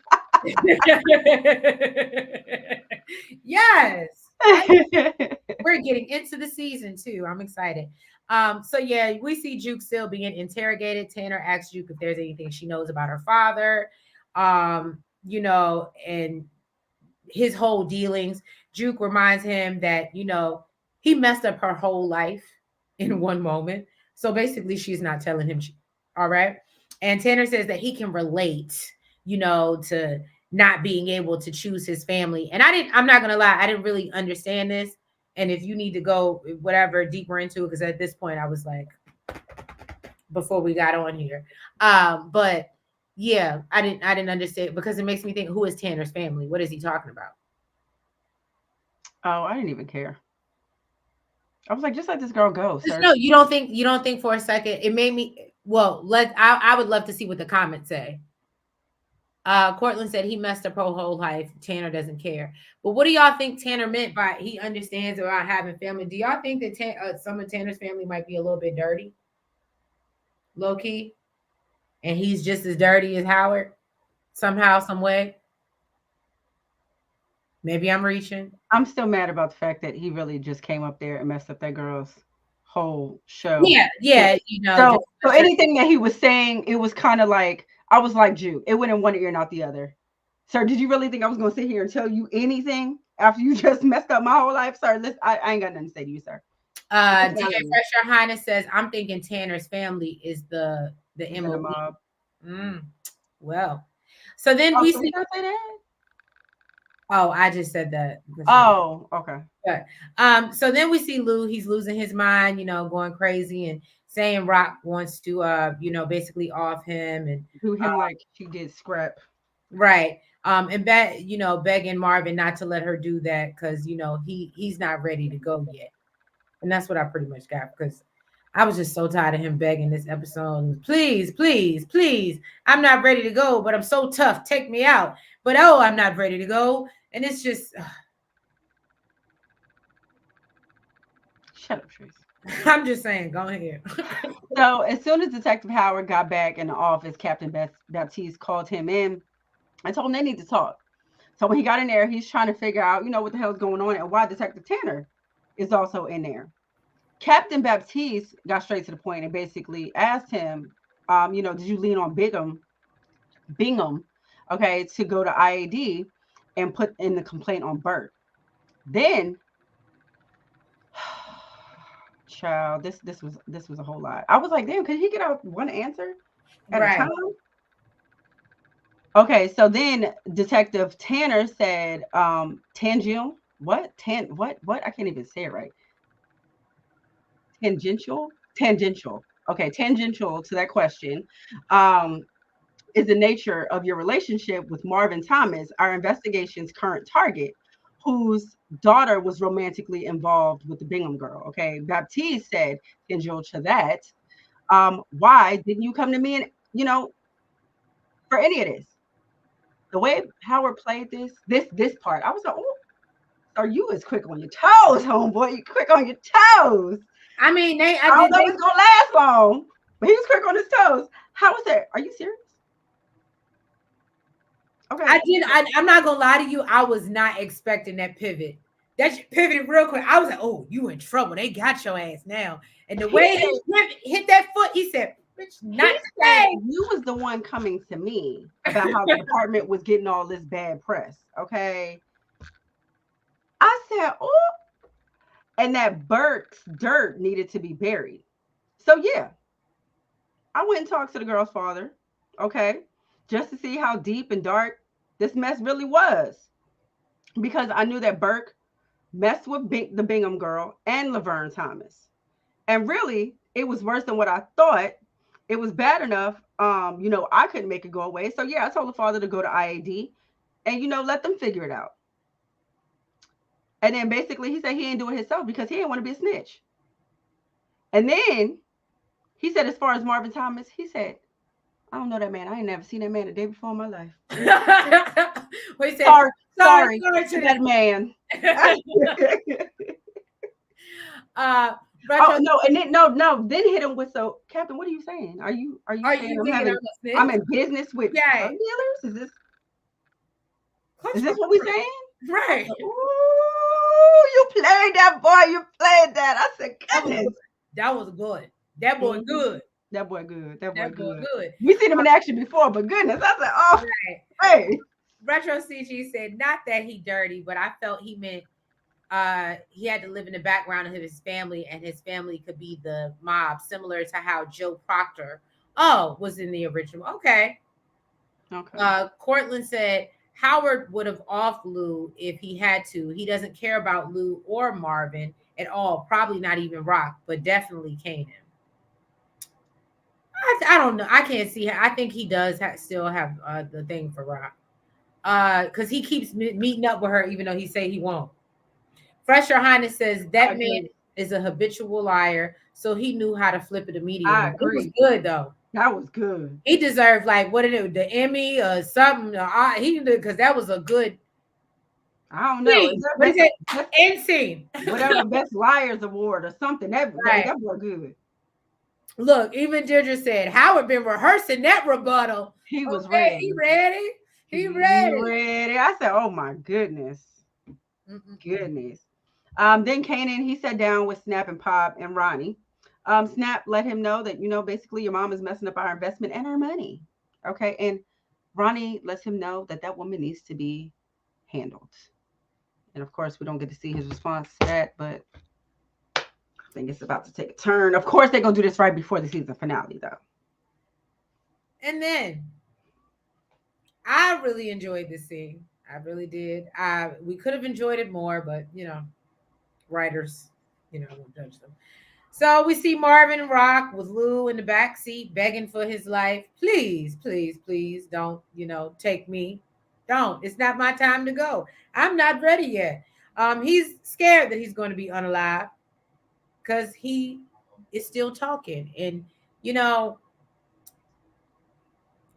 yes. We're getting into the season too. I'm excited. So yeah, we see Juke still being interrogated. Tanner asks Juke if there's anything she knows about her father, and his whole dealings. Juke reminds him that, he messed up her whole life in one moment. So basically, she's not telling him. All right. And Tanner says that he can relate, to not being able to choose his family. And I'm not going to lie, I didn't really understand this. And if you need to go whatever deeper into it, because at this point I was like, before we got on here. But yeah, I didn't understand because it makes me think, who is Tanner's family? What is he talking about? Oh, I didn't even care. I was like, just let this girl go, Just sir. no, you don't think for a second. It made me I would love to see what the comments say. Cortland said he messed up her whole life. Tanner doesn't care. But what do y'all think Tanner meant by he understands about having family? Do y'all think that some of Tanner's family might be a little bit dirty, low key, and he's just as dirty as Howard somehow, some way? Maybe I'm reaching. I'm still mad about the fact that he really just came up there and messed up that girl's whole show. Yeah, yeah, just So anything that he was saying, it was kind of like I was like Jew. It went in one ear, not the other. Sir, did you really think I was going to sit here and tell you anything after you just messed up my whole life, sir? Listen, I ain't got nothing to say to you, sir. DA Fresh Your Highness says, I'm thinking Tanner's family is the In the MOB. mob. Well, so then Oh, we so see. we gotta say that? Oh, I just said that. Oh, okay. But, so then we see Lou. He's losing his mind, going crazy and saying Rock wants to, basically off him and Do him like she did Scrap. right. And begging Marvin not to let her do that because he's not ready to go yet. And that's what I pretty much got because I was just so tired of him begging this episode. Please, please, please. I'm not ready to go, but I'm so tough. Take me out. But I'm not ready to go. And it's just Shut up, Trace. I'm just saying, go ahead. So as soon as Detective Howard got back in the office, Captain Baptiste called him in and told him they need to talk. So when he got in there, he's trying to figure out, what the hell's going on and why Detective Tanner is also in there. Captain Baptiste got straight to the point and basically asked him, did you lean on Bingham, okay, to go to IAD and put in the complaint on Bert? Then, child, this was a whole lot. I was like, damn, could he get out one answer at a time? Okay, so then Detective Tanner said, Tangiel, what? What? I can't even say it right. Tangential. Okay, tangential to that question. Um, is the nature of your relationship with Marvin Thomas, our investigation's current target, whose daughter was romantically involved with the Bingham girl. Okay, Baptiste said, tangential to that, why didn't you come to me and for any of this? The way Howard played this part, I was like, oh, are you as quick on your toes, homeboy? You quick on your toes. I mean, I don't know if it's gonna last long, but he was quick on his toes. How was that? Are you serious? Okay. I'm not gonna lie to you. I was not expecting that pivot. That shit pivoted real quick. I was like, "Oh, you in trouble? They got your ass now." And the way he hit that foot, he said, "Bitch, not today." You was the one coming to me about how the department was getting all this bad press. Okay. I said, "Oh," and that Burke's dirt needed to be buried. So yeah, I went and talked to the girl's father. Okay, just to see how deep and dark this mess really was, because I knew that Burke messed with the Bingham girl and Laverne Thomas. And really, it was worse than what I thought. It was bad enough. I couldn't make it go away. So yeah, I told the father to go to IAD and let them figure it out. And then basically he said he ain't doing it himself because he didn't want to be a snitch. And then he said, as far as Marvin Thomas, he said, I don't know that man. I ain't never seen that man a day before in my life. Wait, sorry to that man. No, and then then hit him with, so Captain, what are you saying? Are you saying I'm in business with drug dealers? Is this what we saying? Right. Ooh, you played that, boy. You played that. I said, goodness. That was good. That boy good. That boy good. That boy good. Good. We seen him in action before, but goodness, I said, oh, right. Hey. Retro CG said, not that he dirty, but I felt he meant he had to live in the background of his family, and his family could be the mob, similar to how Joe Proctor was in the original. Okay. Cortland said Howard would have off Lou if he had to. He doesn't care about Lou or Marvin at all. Probably not even Rock, but definitely Kanan. I don't know. I can't see. I think he does still have the thing for Rock, because he keeps meeting up with her, even though he say he won't. Fresh Your Highness says that man is a habitual liar, so he knew how to flip it immediately. I agree. It was good though. That was good. He deserved the Emmy or something. He did, because that was a good. I don't know. What is it? End scene. Whatever, best liars award or something. That was good. Look, even Deirdre said Howard been rehearsing that rebuttal. He was ready. He ready. He ready. I said, oh my goodness. Goodness. Then Kanan, he sat down with Snap and Pop and Ronnie. Snap let him know that, basically your mom is messing up our investment and our money. Okay. And Ronnie lets him know that woman needs to be handled. And of course, we don't get to see his response to that, but I think it's about to take a turn. Of course, they're going to do this right before the season finale, though. And then I really enjoyed this scene. I really did. We could have enjoyed it more, but, writers, won't judge them. So we see Marvin Rock with Lou in the back seat begging for his life. Please, please, please don't, take me. Don't. It's not my time to go. I'm not ready yet. He's scared that he's going to be unalive because he is still talking. And,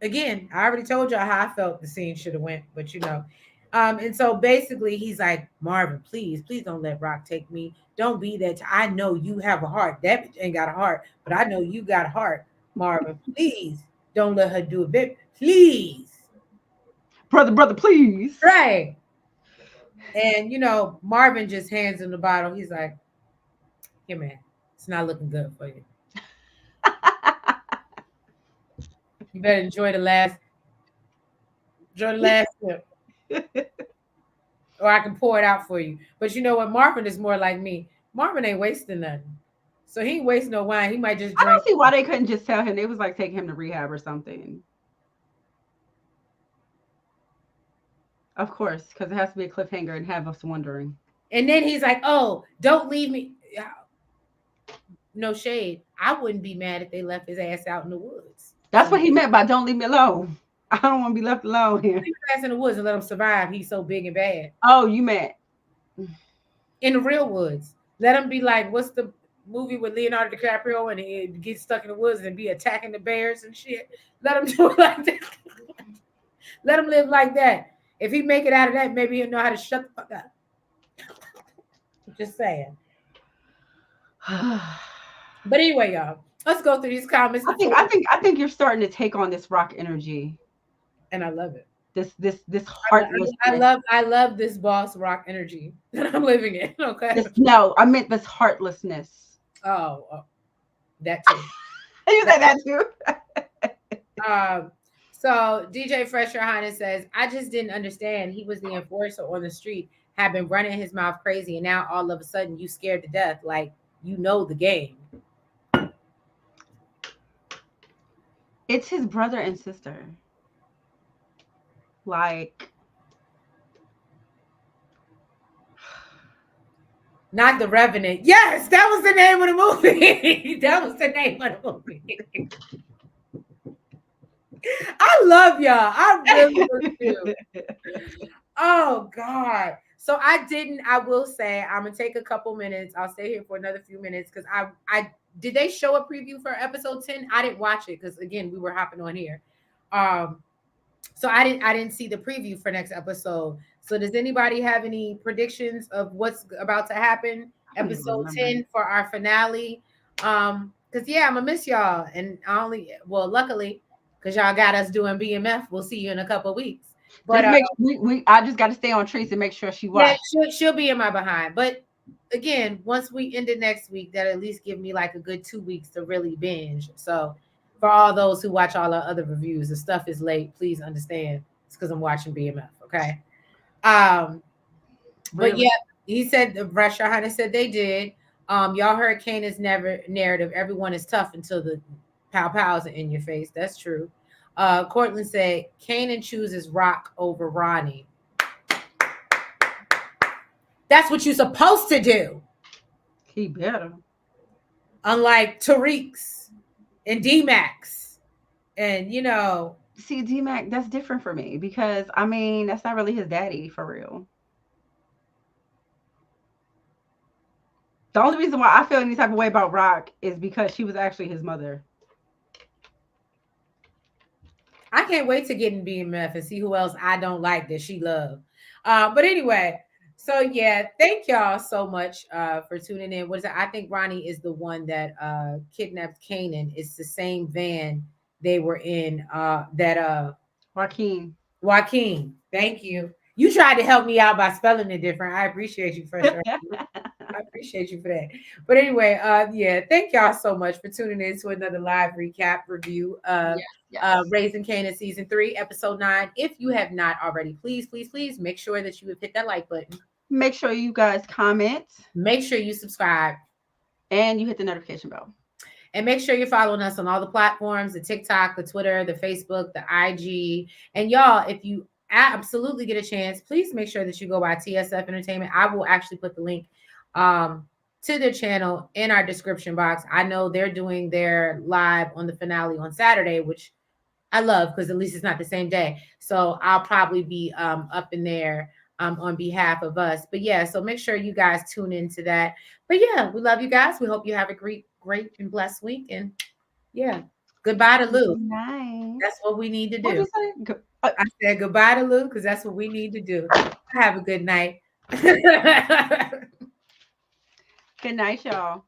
again, I already told y'all how I felt the scene should have went, but and so basically he's like, Marvin, please don't let Rock take me. Don't be that. I know you have a heart. That bitch ain't got a heart, but I know you got a heart, Marvin. Please don't let her do a bit. Please. Brother, please. Right. And, Marvin just hands him the bottle. He's like, here, man, it's not looking good for you. You better enjoy the last sip. Or I can pour it out for you. But you know what? Marvin is more like me. Marvin ain't wasting nothing. So he ain't wasting no wine. He might just drink. I don't see why they couldn't just tell him. They was like taking him to rehab or something. Of course, because it has to be a cliffhanger and have us wondering. And then he's like, oh, don't leave me. no shade, I wouldn't be mad if they left his ass out in the woods. That's what he meant by don't leave me alone. I don't want to be left alone here. Leave his ass in the woods and let him survive. He's so big and bad. Oh, you meant In the real woods. Let him be like, what's the movie with Leonardo DiCaprio and he gets stuck in the woods and be attacking the bears and shit? Let him do it like that. Let him live like that. If he make it out of that, maybe he'll know how to shut the fuck up. Just saying. But anyway, y'all, let's go through these comments. I think you're starting to take on this rock energy. And I love it. This heartless. I love this boss rock energy that I'm living in. Okay. No, I meant this heartlessness. Oh, that too. You said that too. So DJ Fresher Highness says, I just didn't understand. He was the enforcer on the street, had been running his mouth crazy, and now all of a sudden you scared to death, like you know the game. It's his brother and sister. Like, not The Revenant. Yes, that was the name of the movie. That was the name of the movie. I love y'all. I really do. Oh God. So I will say I'm gonna take a couple minutes. I'll stay here for another few minutes because I did they show a preview for episode 10? I didn't watch it because again we were hopping on here. So I didn't see the preview for next episode. So does anybody have any predictions of what's about to happen? Episode 10 for our finale. Because yeah, I'm gonna miss y'all. And luckily, because y'all got us doing BMF, we'll see you in a couple of weeks. But I just got to stay on Trace and make sure she watches. Yeah, she'll be in my behind. But again, once we end it next week, that'll at least give me like a good 2 weeks to really binge. So for all those who watch all our other reviews, the stuff is late. Please understand. It's because I'm watching BMF. Okay. But yeah, he said Rashad Hunter said they did. Y'all heard Kanan's narrative. Everyone is tough until the pows are in your face. That's true. Cortland said Kanan chooses Rock over Ronnie. That's what you're supposed to do. He better. Unlike Tariq's and D-Max. And see, D-Mac, that's different for me because I mean that's not really his daddy for real. The only reason why I feel any type of way about Rock is because she was actually his mother. I can't wait to get in BMF and see who else I don't like that she loved. But anyway, so yeah, thank y'all so much for tuning in. What is it? I think Ronnie is the one that kidnapped Kanan. It's the same van they were in. Joaquin. Thank you. You tried to help me out by spelling it different. I appreciate you for sure. I appreciate you for that. But anyway, yeah, thank y'all so much for tuning in to another live recap review of Raising Kanan season 3, episode 9. If you have not already, please make sure that you have hit that like button. Make sure you guys comment. Make sure you subscribe. And you hit the notification bell. And make sure you're following us on all the platforms, the TikTok, the Twitter, the Facebook, the IG. And y'all, if you absolutely get a chance, please make sure that you go by TSF Entertainment. I will actually put the link to their channel in our description box. I know they're doing their live on the finale on Saturday, which I love because at least it's not the same day. So I'll probably be up in there on behalf of us. But yeah, so make sure you guys tune into that. But yeah, we love you guys. We hope you have a great and blessed week. And yeah, goodbye to Lou. Nice. That's what we need to do. What did you say? I said goodbye to Lou because that's what we need to do. Have a good night. Good night, y'all.